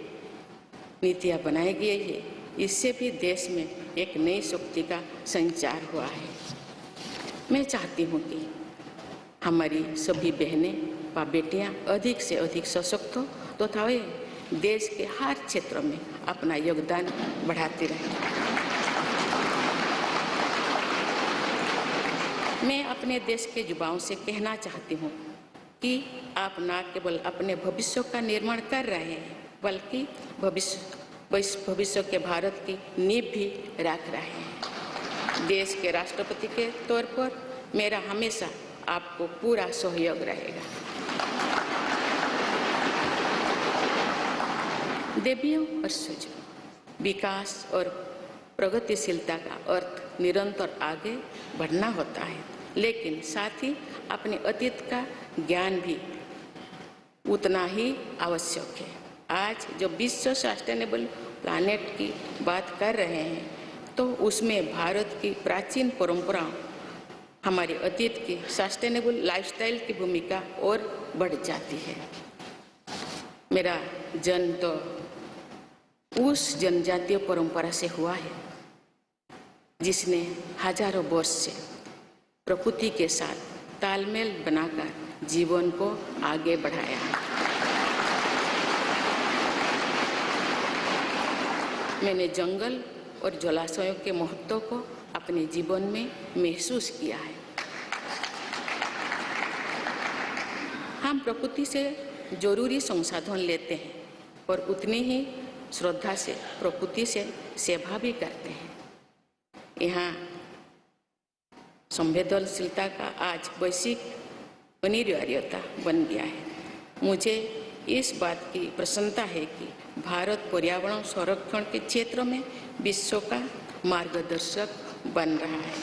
नीतियाँ बनाई गई है, इससे भी देश में एक नई शक्ति का संचार हुआ है। मैं चाहती हूँ कि हमारी सभी बहनें व बेटियाँ अधिक से अधिक सशक्त हो तथा वे देश के हर क्षेत्र में अपना योगदान बढ़ाती रहें। मैं अपने देश के युवाओं से कहना चाहती हूँ कि आप न केवल अपने भविष्य का निर्माण कर रहे हैं बल्कि भविष्य के भारत की नींव भी रख रहे हैं। देश के राष्ट्रपति के तौर पर मेरा हमेशा आपको पूरा सहयोग रहेगा। देवियों और सुजों, विकास और प्रगतिशीलता का अर्थ निरंतर आगे बढ़ना होता है, लेकिन साथ ही अपने अतीत का ज्ञान भी उतना ही आवश्यक है। आज जब विश्व सस्टेनेबल प्लैनेट की बात कर रहे हैं तो उसमें भारत की प्राचीन परंपराओं, हमारे अतीत की सस्टेनेबल लाइफस्टाइल की भूमिका और बढ़ जाती है। मेरा जन्म तो उस जनजातीय परंपरा से हुआ है जिसने हजारों वर्ष से प्रकृति के साथ तालमेल बनाकर जीवन को आगे बढ़ाया है। मैंने जंगल और जलाशयों के महत्व को अपने जीवन में महसूस किया है। हम प्रकृति से जरूरी संसाधन लेते हैं और उतनी ही श्रद्धा से प्रकृति से सेवा भी करते हैं। यहाँ संवेदनशीलता का आज वैश्विक अनिवार्यता बन गया है। मुझे इस बात की प्रसन्नता है कि भारत पर्यावरण संरक्षण के क्षेत्र में विश्व का मार्गदर्शक बन रहा है।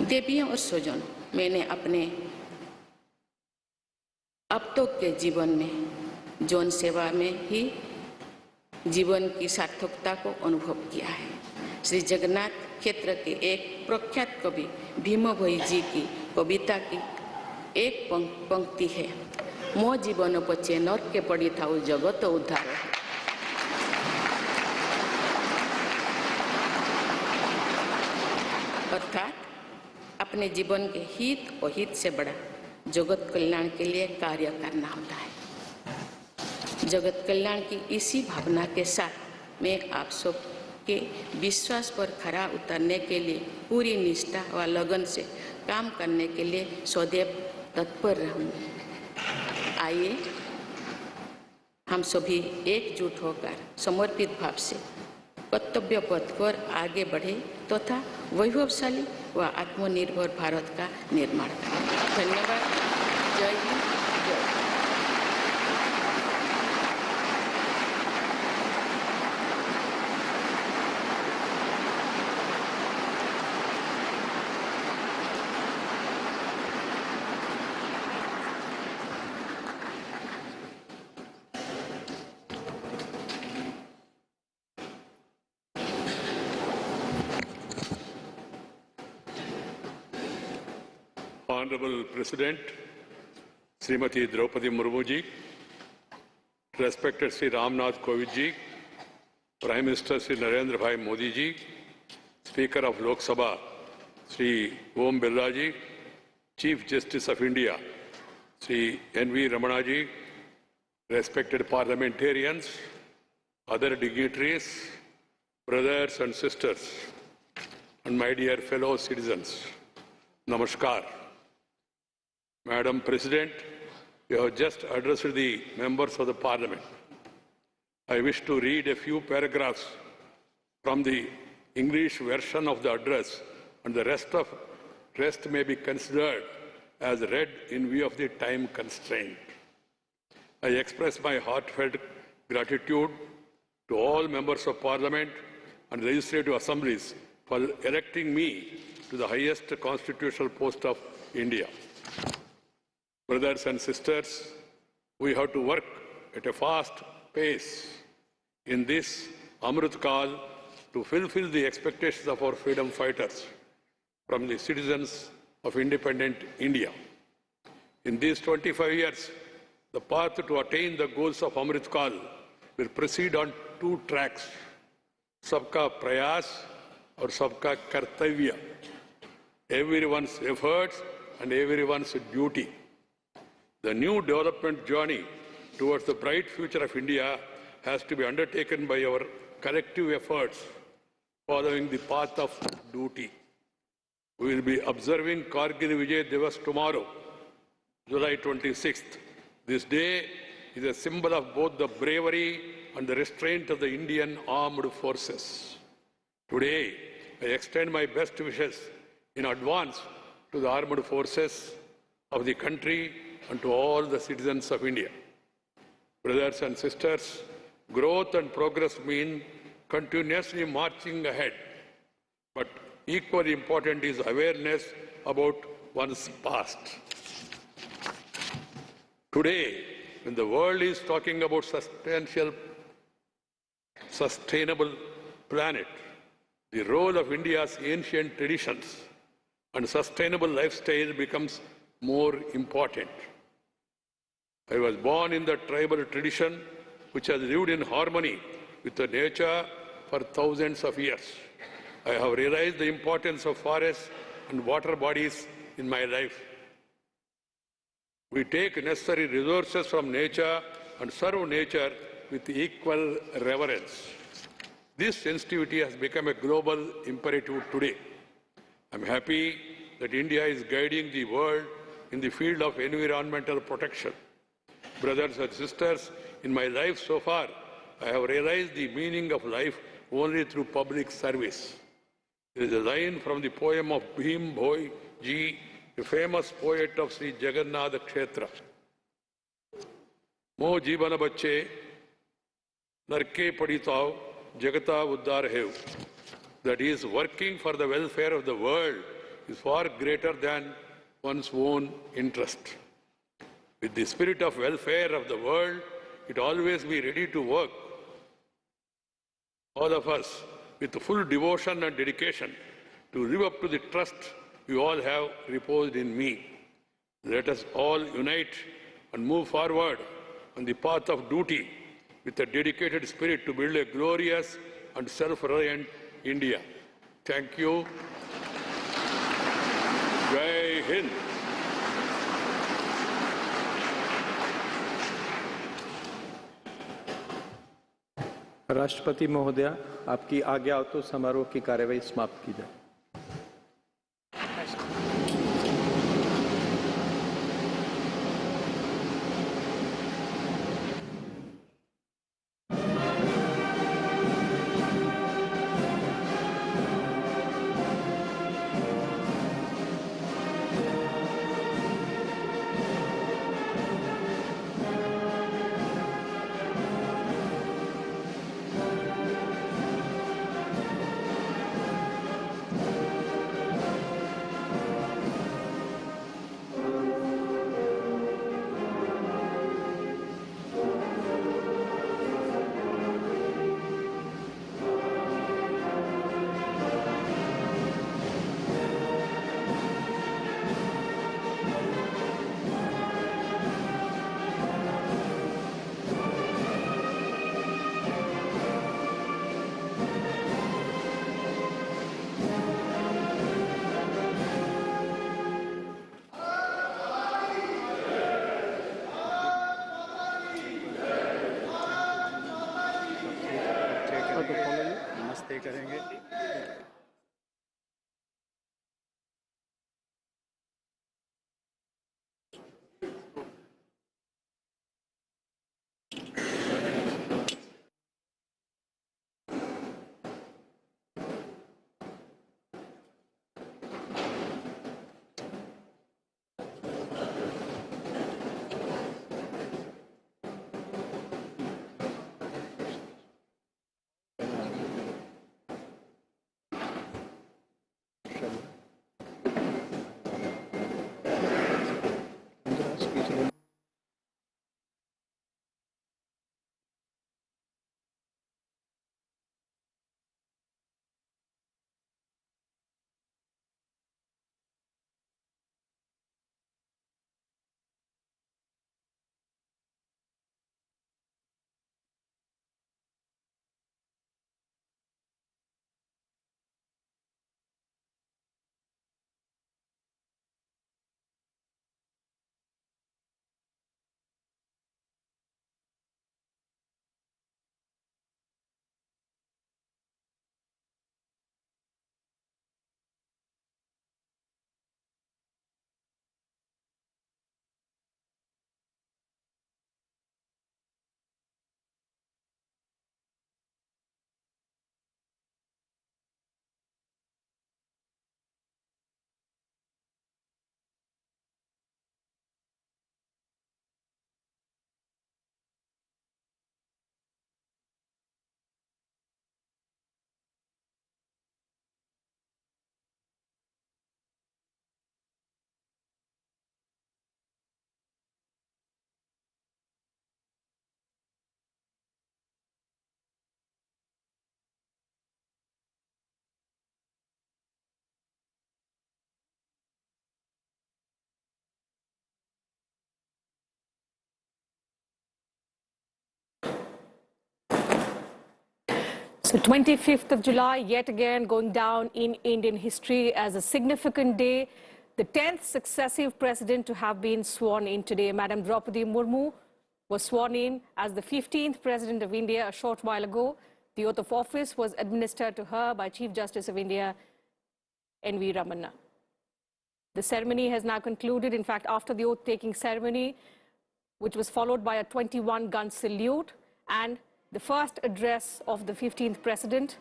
देवियों और स्वजन, मैंने अपने अब तक के जीवन में जौन सेवा में ही जीवन की सार्थकता को अनुभव किया है। श्री जगन्नाथ क्षेत्र के एक प्रख्यात कवि भीम भोई जी की कविता की एक पंक्ति है, मो जीवन पचे नर के पड़ी था जगत उद्धार। अर्थात अपने जीवन के हित और हित से बड़ा जगत कल्याण के लिए कार्य करना होता है। जगत कल्याण की इसी भावना के साथ मैं आप सब के विश्वास पर खरा उतरने के लिए पूरी निष्ठा व लगन से काम करने के लिए सदैव तत्पर रहूँगी। आइए हम सभी एकजुट होकर समर्पित भाव से कर्तव्य पथ पर आगे बढ़े तथा वैभवशाली व आत्मनिर्भर भारत का निर्माण करें। धन्यवाद। जय हिंद, जय Bharat. Honorable President, Smt Droupadi Murmu ji, respected Sri Ramnath Kovind ji, Prime Minister Sri Narendra Bhai Modi ji, Speaker of Lok Sabha Sri Om Birla ji, Chief Justice of India Sri N.V. Ramana ji, respected parliamentarians, other dignitaries, brothers and sisters, and my dear fellow citizens, Namaskar. Madam President, you have just addressed the members of the Parliament. I wish to read a few paragraphs from the English version of the address, and the rest may be considered as read in view of the time constraint. I express my heartfelt gratitude to all members of Parliament and legislative assemblies for electing me to the highest constitutional post of India. Brothers and sisters, we have to work at a fast pace in this Amrit Kal to fulfill the expectations of our freedom fighters from the citizens of independent India. In these 25 years, the path to attain the goals of Amrit Kal will proceed on two tracks, Sabka Prayas or Sabka Kartavya, everyone's efforts and everyone's duty. The new development journey towards the bright future of India has to be undertaken by our collective efforts following the path of duty. We will be observing Kargil Vijay Divas tomorrow, July 26th. This day is a symbol of both the bravery and the restraint of the Indian armed forces. Today, I extend my best wishes in advance to the armed forces of the country and to all the citizens of India. Brothers and sisters, growth and progress mean continuously marching ahead, but equally important is awareness about one's past. Today, when the world is talking about sustainable planet, the role of India's ancient traditions and sustainable lifestyle becomes more important. I was born in the tribal tradition which has lived in harmony with the nature for thousands of years. I have realized the importance of forests and water bodies in my life. We take necessary resources from nature and serve nature with equal reverence. This sensitivity has become a global imperative today. I am happy that India is guiding the world in the field of environmental protection. Brothers and sisters, in my life so far, I have realized the meaning of life only through public service. There is a line from the poem of Bhim Bhoi Ji, a famous poet of Sri Jagannath Kshetra. Mo jibana bacche, narke paditav, jagata uddar hev. That is, working for the welfare of the world is far greater than one's own interest. With the spirit of welfare of the world, it always be ready to work. All of us, with full devotion and dedication, to live up to the trust you all have reposed in me. Let us all unite and move forward on the path of duty with a dedicated spirit to build a glorious and self-reliant India. Thank you. Jai Hind. राष्ट्रपति महोदय, आपकी आज्ञा हो तो समारोह की कार्यवाही समाप्त की जाए। नमस्ते करेंगे। So 25th of July, yet again going down in Indian history as a significant day. The 10th successive president to have been sworn in today. Madam Droupadi Murmu was sworn in as the 15th president of India a short while ago. The oath of office was administered to her by Chief Justice of India, N.V. Ramana. The ceremony has now concluded. In fact, after the oath-taking ceremony, which was followed by a 21-gun salute and the first address of the 15th president,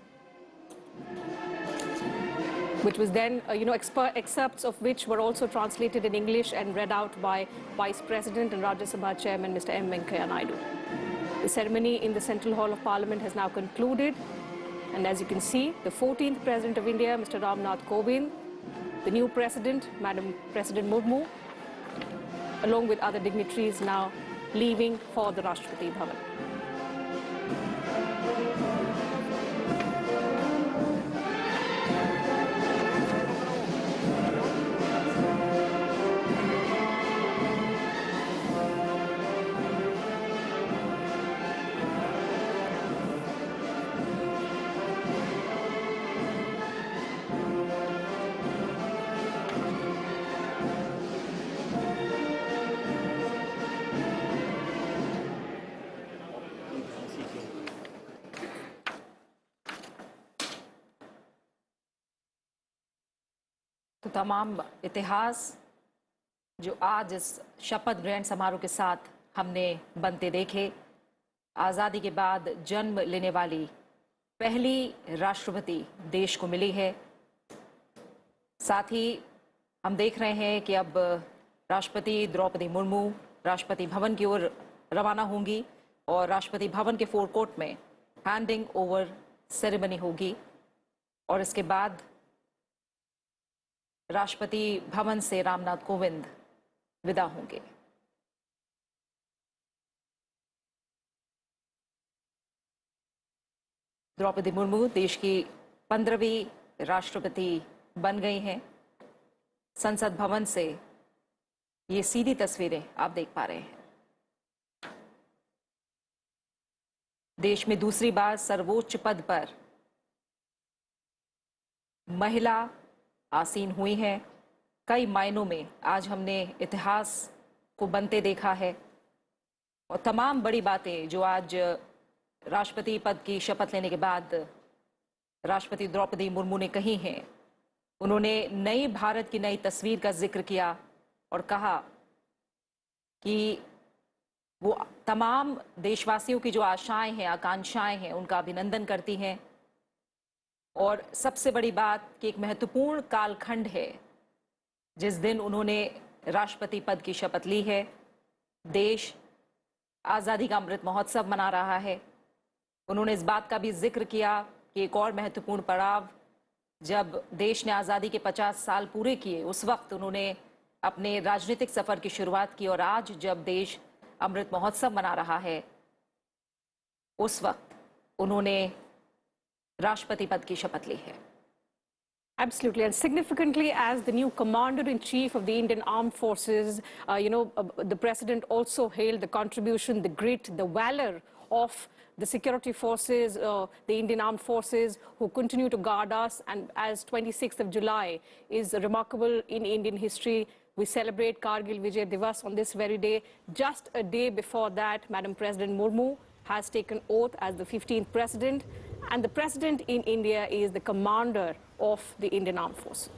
which was then, excerpts of which were also translated in English and read out by Vice President and Rajya Sabha Chairman Mr. M. Venkaiah Naidu. The ceremony in the Central Hall of Parliament has now concluded, and as you can see, the 14th President of India, Mr. Ramnath Kovind, the new President, Madam President Murmu, along with other dignitaries now leaving for the Rashtrapati Bhavan. तो तमाम इतिहास जो आज इस शपथ ग्रहण समारोह के साथ हमने बनते देखे, आज़ादी के बाद जन्म लेने वाली पहली राष्ट्रपति देश को मिली है। साथ ही हम देख रहे हैं कि अब राष्ट्रपति द्रौपदी मुर्मू राष्ट्रपति भवन की ओर रवाना होंगी और राष्ट्रपति भवन के फोरकोर्ट में हैंडिंग ओवर सेरेमनी होगी और इसके बाद राष्ट्रपति भवन से रामनाथ कोविंद विदा होंगे। द्रौपदी मुर्मू देश की 15वीं राष्ट्रपति बन गई हैं। संसद भवन से ये सीधी तस्वीरें आप देख पा रहे हैं। देश में दूसरी बार सर्वोच्च पद पर महिला आसीन हुई हैं। कई मायनों में आज हमने इतिहास को बनते देखा है और तमाम बड़ी बातें जो आज राष्ट्रपति पद की शपथ लेने के बाद राष्ट्रपति द्रौपदी मुर्मू ने कही हैं। उन्होंने नई भारत की नई तस्वीर का जिक्र किया और कहा कि वो तमाम देशवासियों की जो आशाएं हैं, आकांक्षाएं हैं, उनका अभिनंदन करती हैं। और सबसे बड़ी बात कि एक महत्वपूर्ण कालखंड है जिस दिन उन्होंने राष्ट्रपति पद की शपथ ली है। देश आज़ादी का अमृत महोत्सव मना रहा है। उन्होंने इस बात का भी जिक्र किया कि एक और महत्वपूर्ण पड़ाव, जब देश ने आज़ादी के 50 साल पूरे किए, उस वक्त उन्होंने अपने राजनीतिक सफर की शुरुआत की। और आज जब देश अमृत महोत्सव मना रहा है, उस वक्त उन्होंने राष्ट्रपति पद की शपथ ली है। Absolutely, and significantly, as the new Commander-in-Chief of the Indian Armed Forces, the President also hailed the contribution, the grit, the valor of the security forces, the Indian Armed Forces, who continue to guard us. And as 26th of July is remarkable in Indian history, we celebrate Kargil Vijay Divas on this very day. Just a day before that, Madam President Murmu has taken oath as the 15th President. And the President in India is the Commander of the Indian Armed Forces.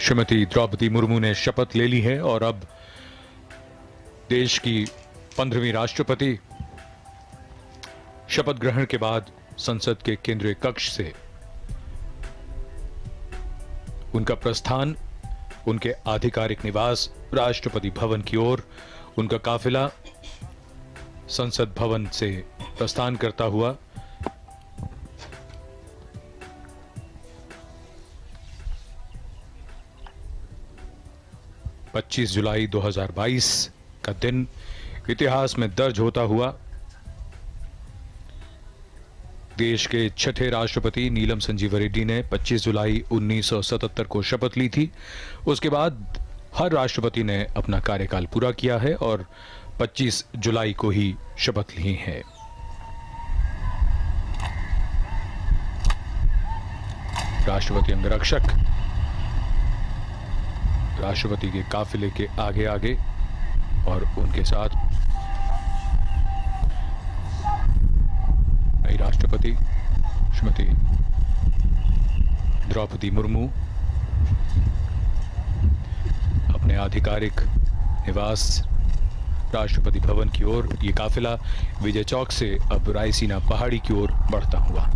Shrimati Draupadi Murmu ने शपथ ले ली है और अब देश की 15वीं राष्ट्रपति शपथ ग्रहण के बाद संसद के केंद्रीय कक्ष से उनका प्रस्थान उनके आधिकारिक निवास राष्ट्रपति भवन की ओर, उनका काफिला संसद भवन से प्रस्थान करता हुआ 25 जुलाई 2022 का दिन इतिहास में दर्ज होता हुआ देश के छठे राष्ट्रपति नीलम संजीव रेड्डी ने 25 जुलाई 1977 को शपथ ली थी। उसके बाद हर राष्ट्रपति ने अपना कार्यकाल पूरा किया है और 25 जुलाई को ही शपथ ली है। राष्ट्रपति अंगरक्षक राष्ट्रपति के काफिले के आगे आगे और उनके साथ नई राष्ट्रपति श्रीमती द्रौपदी मुर्मू अपने आधिकारिक निवास राष्ट्रपति भवन की ओर, ये काफिला विजय चौक से अब रायसीना पहाड़ी की ओर बढ़ता हुआ।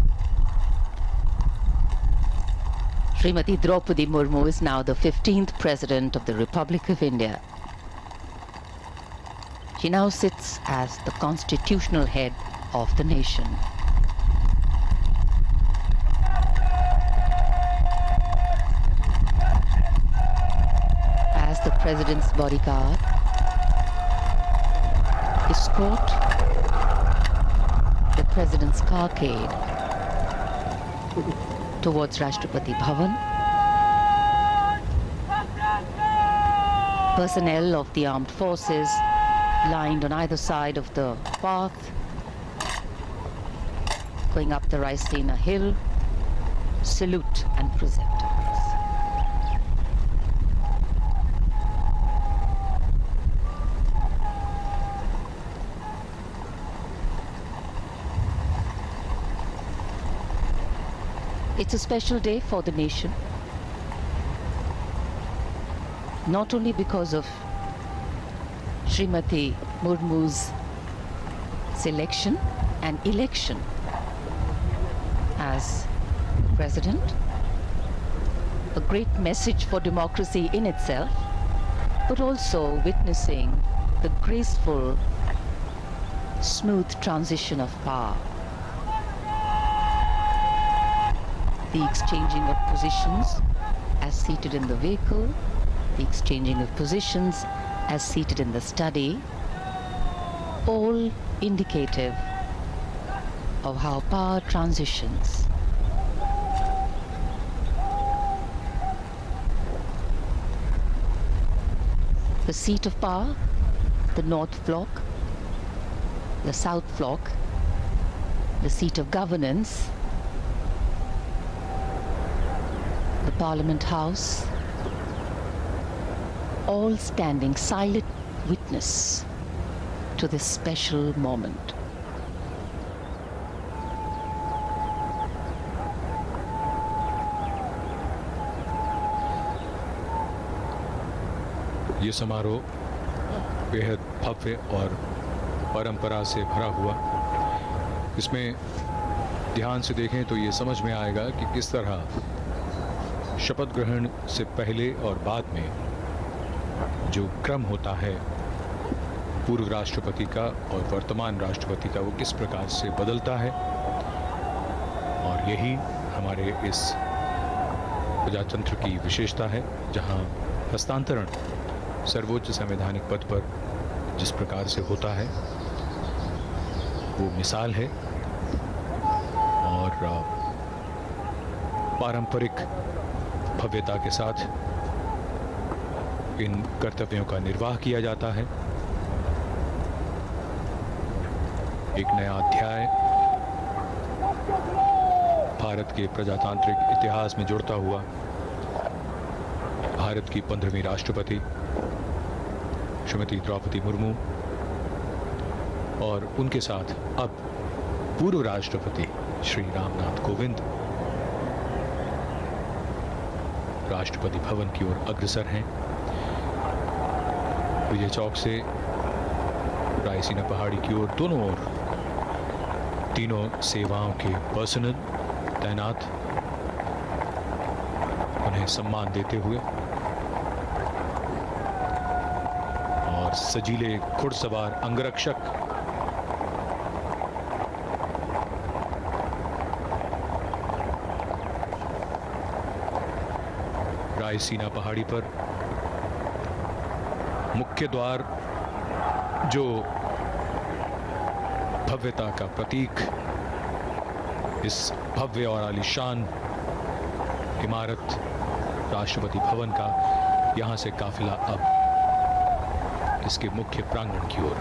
Srimati Droupadi Murmu is now the 15th President of the Republic of India. She now sits as the constitutional head of the nation. As the President's bodyguard, escort the President's carcade towards Rashtrapati Bhavan. Personnel of the armed forces lined on either side of the path, going up the Raisina hill, salute and present arms. It's a special day for the nation, not only because of Srimati Murmu's selection and election as president, a great message for democracy in itself, but also witnessing the graceful, smooth transition of power. The exchanging of positions as seated in the vehicle, the exchanging of positions as seated in the study, all indicative of how power transitions. The seat of power, the North Block, the South Block, the seat of governance, the Parliament House, all standing silent witness to this special moment. ये समारोह बेहद भव्य और परंपरा से भरा हुआ। इसमें ध्यान से देखें तो ये समझ में आएगा कि किस तरह शपथ ग्रहण से पहले और बाद में जो क्रम होता है पूर्व राष्ट्रपति का और वर्तमान राष्ट्रपति का, वो किस प्रकार से बदलता है। और यही हमारे इस प्रजातंत्र की विशेषता है, जहां हस्तांतरण सर्वोच्च संवैधानिक पद पर जिस प्रकार से होता है वो मिसाल है। और पारंपरिक भव्यता के साथ इन कर्तव्यों का निर्वाह किया जाता है। एक नया अध्याय भारत के प्रजातांत्रिक इतिहास में जुड़ता हुआ भारत की 15वीं राष्ट्रपति श्रीमती द्रौपदी मुर्मू और उनके साथ अब पूर्व राष्ट्रपति श्री रामनाथ कोविंद राष्ट्रपति भवन की ओर अग्रसर हैं। विजय चौक से रायसीना पहाड़ी की ओर दोनों ओर तीनों सेवाओं के पर्सनल तैनात उन्हें सम्मान देते हुए और सजीले घुड़सवार अंगरक्षक रायसीना पहाड़ी पर मुख्य द्वार जो भव्यता का प्रतीक इस भव्य और आलीशान इमारत राष्ट्रपति भवन का, यहां से काफिला अब इसके मुख्य प्रांगण की ओर।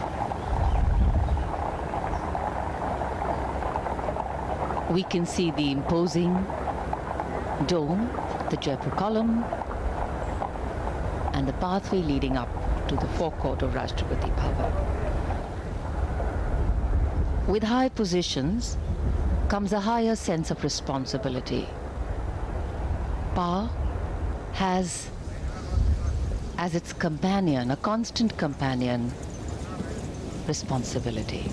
We can see the imposing dome, the Jaipur column, and the pathway leading up to the forecourt of Rashtrapati Bhavan. With high positions comes a higher sense of responsibility. Power has as its companion, a constant companion, responsibility.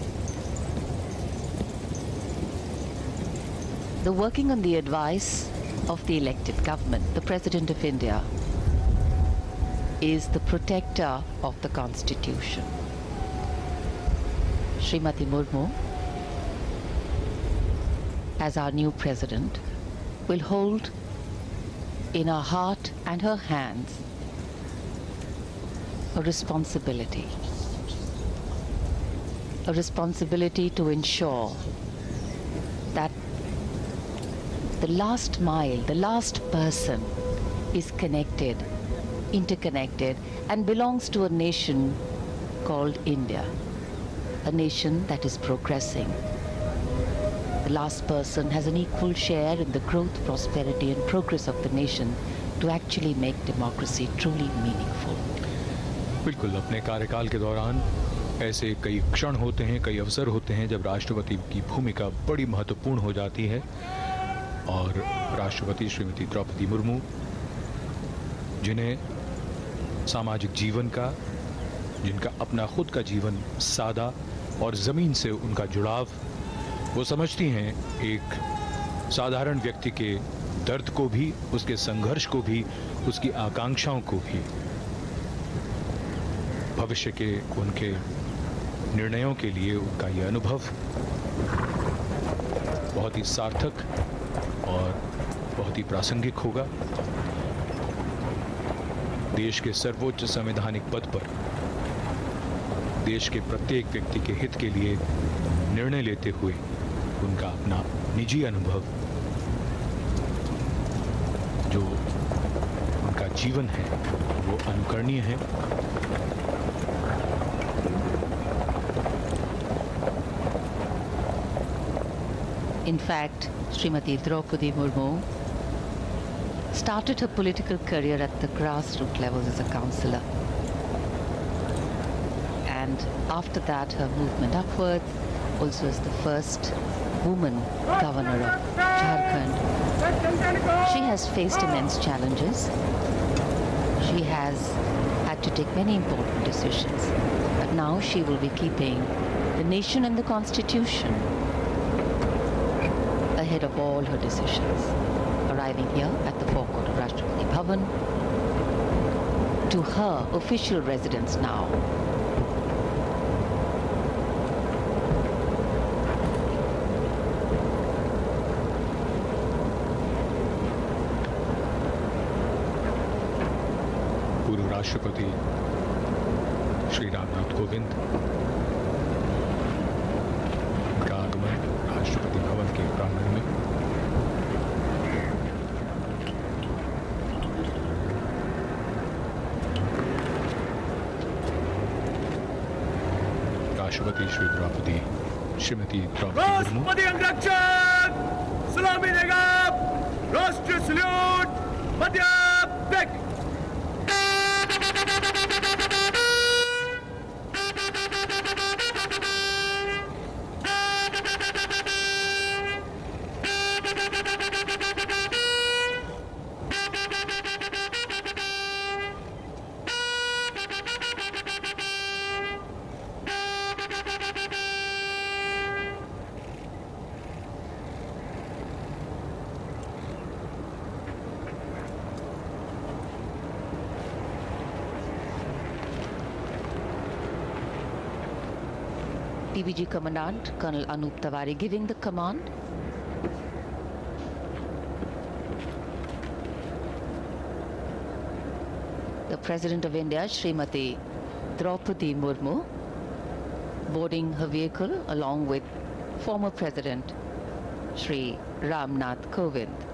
The working on the advice of the elected government, the President of India, is the protector of the Constitution. Smt Murmu, as our new President, will hold in her heart and her hands a responsibility to ensure that the last mile, the last person is connected, interconnected, and belongs to a nation called India, a nation that is progressing. The last person has an equal share in the growth, prosperity, and progress of the nation to actually make democracy truly meaningful. बिल्कुल, अपने कार्यकाल के दौरान ऐसे कई क्षण होते हैं, कई अवसर होते हैं जब राष्ट्रपति की भूमिका बड़ी महत्वपूर्ण हो जाती है और राष्ट्रपति श्रीमती द्रौपदी मुर्मू, जिन्हें सामाजिक जीवन का, जिनका अपना खुद का जीवन सादा और ज़मीन से उनका जुड़ाव, वो समझती हैं एक साधारण व्यक्ति के दर्द को भी, उसके संघर्ष को भी, उसकी आकांक्षाओं को भी, भविष्य के उनके निर्णयों के लिए उनका यह अनुभव बहुत ही सार्थक और बहुत ही प्रासंगिक होगा। देश के सर्वोच्च संवैधानिक पद पर देश के प्रत्येक व्यक्ति के हित के लिए निर्णय लेते हुए उनका अपना निजी अनुभव, जो उनका जीवन है, वो अनुकरणीय है। In fact, Srimati Droupadi Murmu started her political career at the grassroots levels as a councillor. And after that, her movement upwards, also as the first woman governor of Jharkhand. She has faced immense challenges. She has had to take many important decisions. But now she will be keeping the nation and the Constitution ahead of all her decisions, arriving here at the forecourt of Rashtrapati Bhavan to her official residence now. पूर्व राष्ट्रपति श्री रामनाथ कोविंद का आगमन राष्ट्रपति भवन के प्रांगण में। राष्ट्रपति श्रीमती द्रौपदी मुर्मू राष्ट्रपति अंगरक्षक सलामी देगा। राष्ट्रीय salute Madhya take. PBG Commandant Colonel Anup Tawari giving the command. The President of India, Smt Droupadi Murmu, boarding her vehicle along with former President Shri Ramnath Kovind.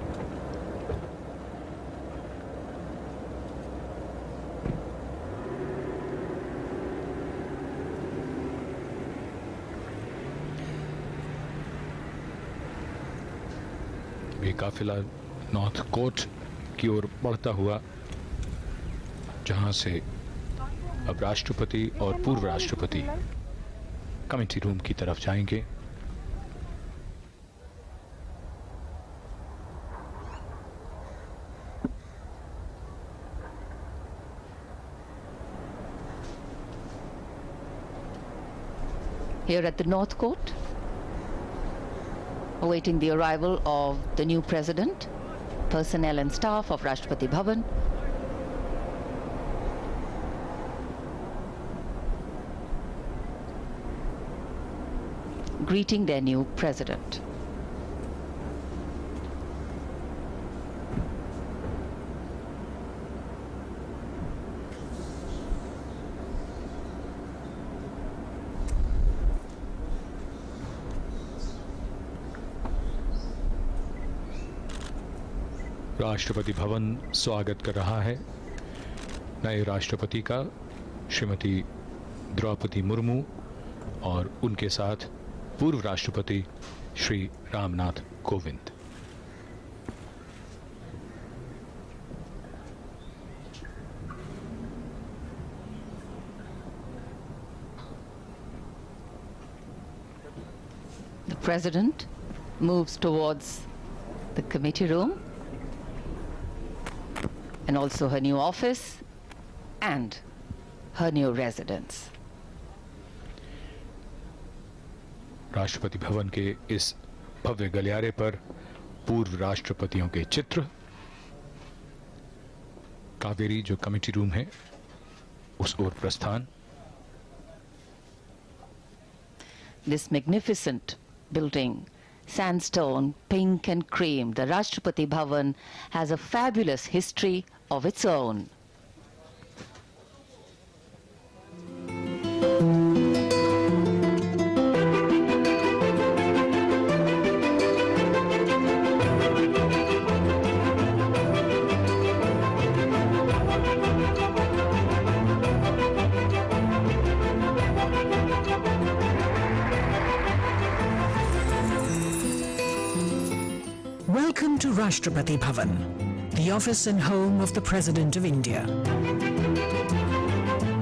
ये काफिला नॉर्थ कोर्ट की ओर बढ़ता हुआ, जहां से अब राष्ट्रपति और पूर्व राष्ट्रपति कमेटी रूम की तरफ जाएंगे। Here at the North Court, awaiting the arrival of the new president, personnel and staff of Rashtrapati Bhavan. Greeting their new president. Rashtrapati Bhavan स्वागत कर रहा है नए राष्ट्रपति का, श्रीमती द्रौपदी मुर्मू और उनके साथ पूर्व राष्ट्रपति Shri Ramnath Kovind. The President moves towards the committee room and also her new office and her new residence. Rashtrapati Bhavan के इस भव्य गलियारे पर पूर्व राष्ट्रपतियों के चित्र, कावेरी जो कमेटी रूम है उस ओर प्रस्थान। This magnificent building, sandstone, pink and cream, the Rashtrapati Bhavan has a fabulous history of its own. Welcome to Rashtrapati Bhavan, the office and home of the President of India.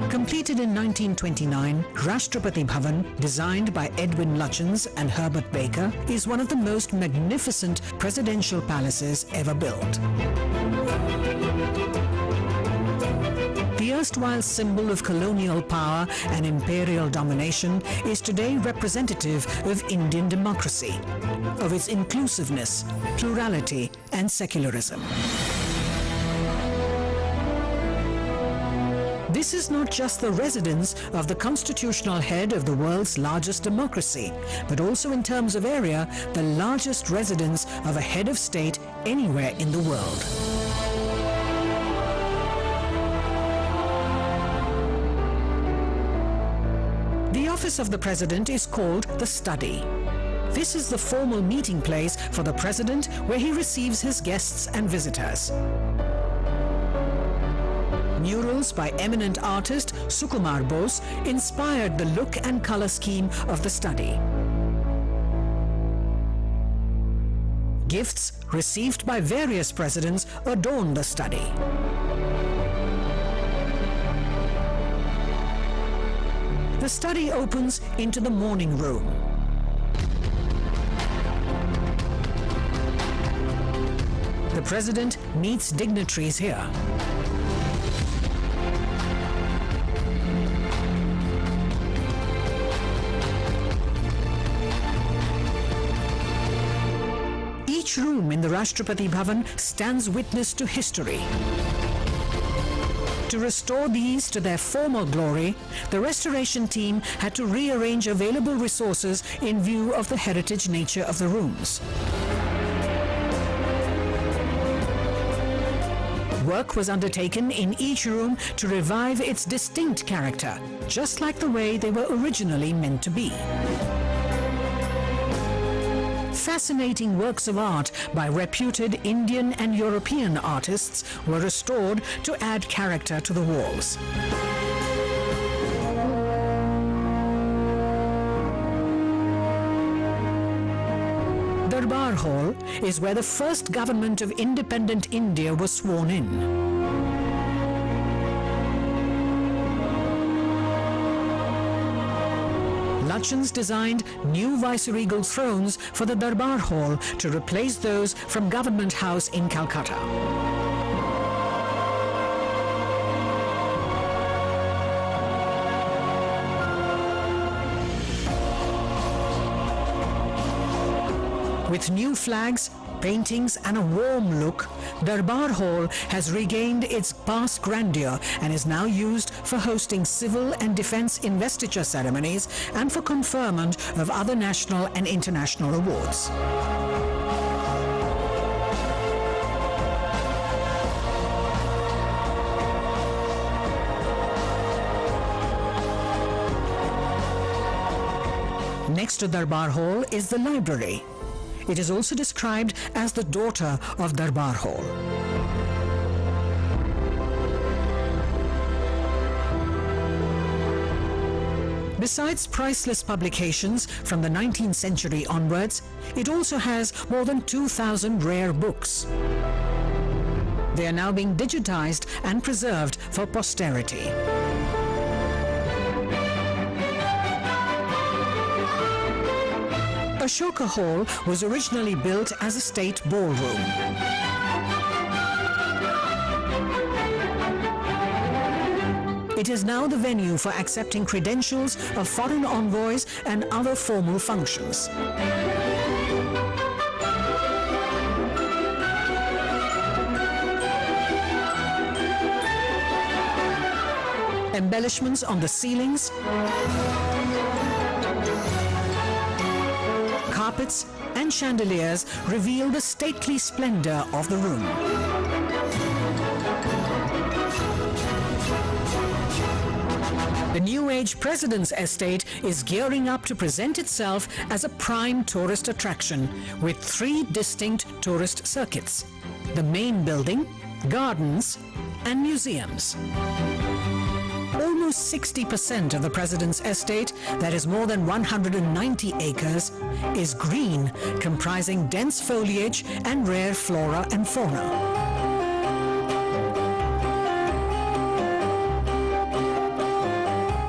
Completed in 1929, Rashtrapati Bhavan, designed by Edwin Lutyens and Herbert Baker, is one of the most magnificent presidential palaces ever built. The erstwhile symbol of colonial power and imperial domination is today representative of Indian democracy, of its inclusiveness, plurality and secularism. This is not just the residence of the constitutional head of the world's largest democracy, but also in terms of area, the largest residence of a head of state anywhere in the world. The office of the President is called the Study. This is the formal meeting place for the President where he receives his guests and visitors. Murals by eminent artist Sukumar Bose inspired the look and color scheme of the Study. Gifts received by various presidents adorn the Study. The Study opens into the morning room. The President meets dignitaries here. Each room in the Rashtrapati Bhavan stands witness to history. To restore these to their former glory, the restoration team had to rearrange available resources in view of the heritage nature of the rooms. Work was undertaken in each room to revive its distinct character, just like the way they were originally meant to be. Fascinating works of art by reputed Indian and European artists were restored to add character to the walls. Darbar Hall is where the first government of independent India was sworn in. Lutyens designed new viceregal thrones for the Darbar Hall to replace those from Government House in Calcutta. With new flags, paintings and a warm look, Darbar Hall has regained its past grandeur and is now used for hosting civil and defense investiture ceremonies and for conferment of other national and international awards. Next to Darbar Hall is the library. It is also described as the daughter of Darbar Hall. Besides priceless publications from the 19th century onwards, it also has more than 2,000 rare books. They are now being digitized and preserved for posterity. Ashoka Hall was originally built as a state ballroom. It is now the venue for accepting credentials of foreign envoys and other formal functions. Embellishments on the ceilings, carpets and chandeliers reveal the stately splendor of the room. The New Age President's Estate is gearing up to present itself as a prime tourist attraction with 3 distinct tourist circuits: the main building, gardens and museums. Almost 60% of the President's Estate, that is more than 190 acres, is green, comprising dense foliage and rare flora and fauna.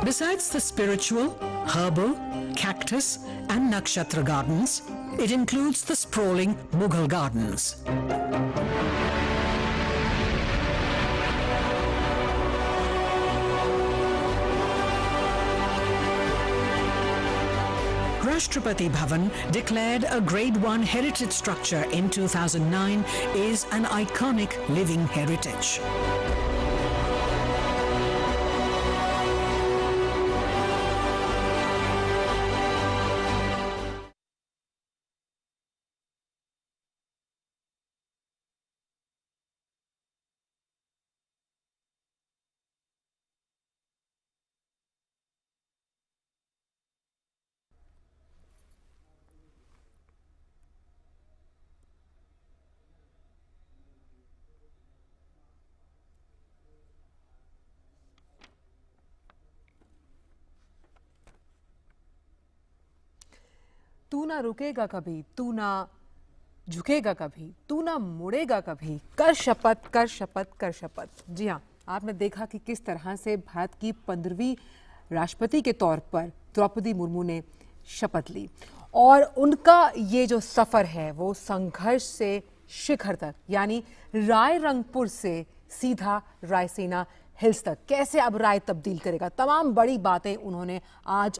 Besides the spiritual, herbal, cactus and nakshatra gardens, it includes the sprawling Mughal gardens. Rashtrapati Bhavan, declared a Grade 1 heritage structure in 2009, is an iconic living heritage. तू ना रुकेगा कभी, तू ना झुकेगा कभी, तू ना मुड़ेगा कभी, कर शपथ कर शपथ कर शपथ। जी हाँ, आपने देखा कि किस तरह से भारत की 15वीं राष्ट्रपति के तौर पर द्रौपदी मुर्मू ने शपथ ली और उनका ये जो सफ़र है वो संघर्ष से शिखर तक, यानी रायरंगपुर से सीधा रायसीना हिल्स तक कैसे अब राय तब्दील करेगा, तमाम बड़ी बातें उन्होंने आज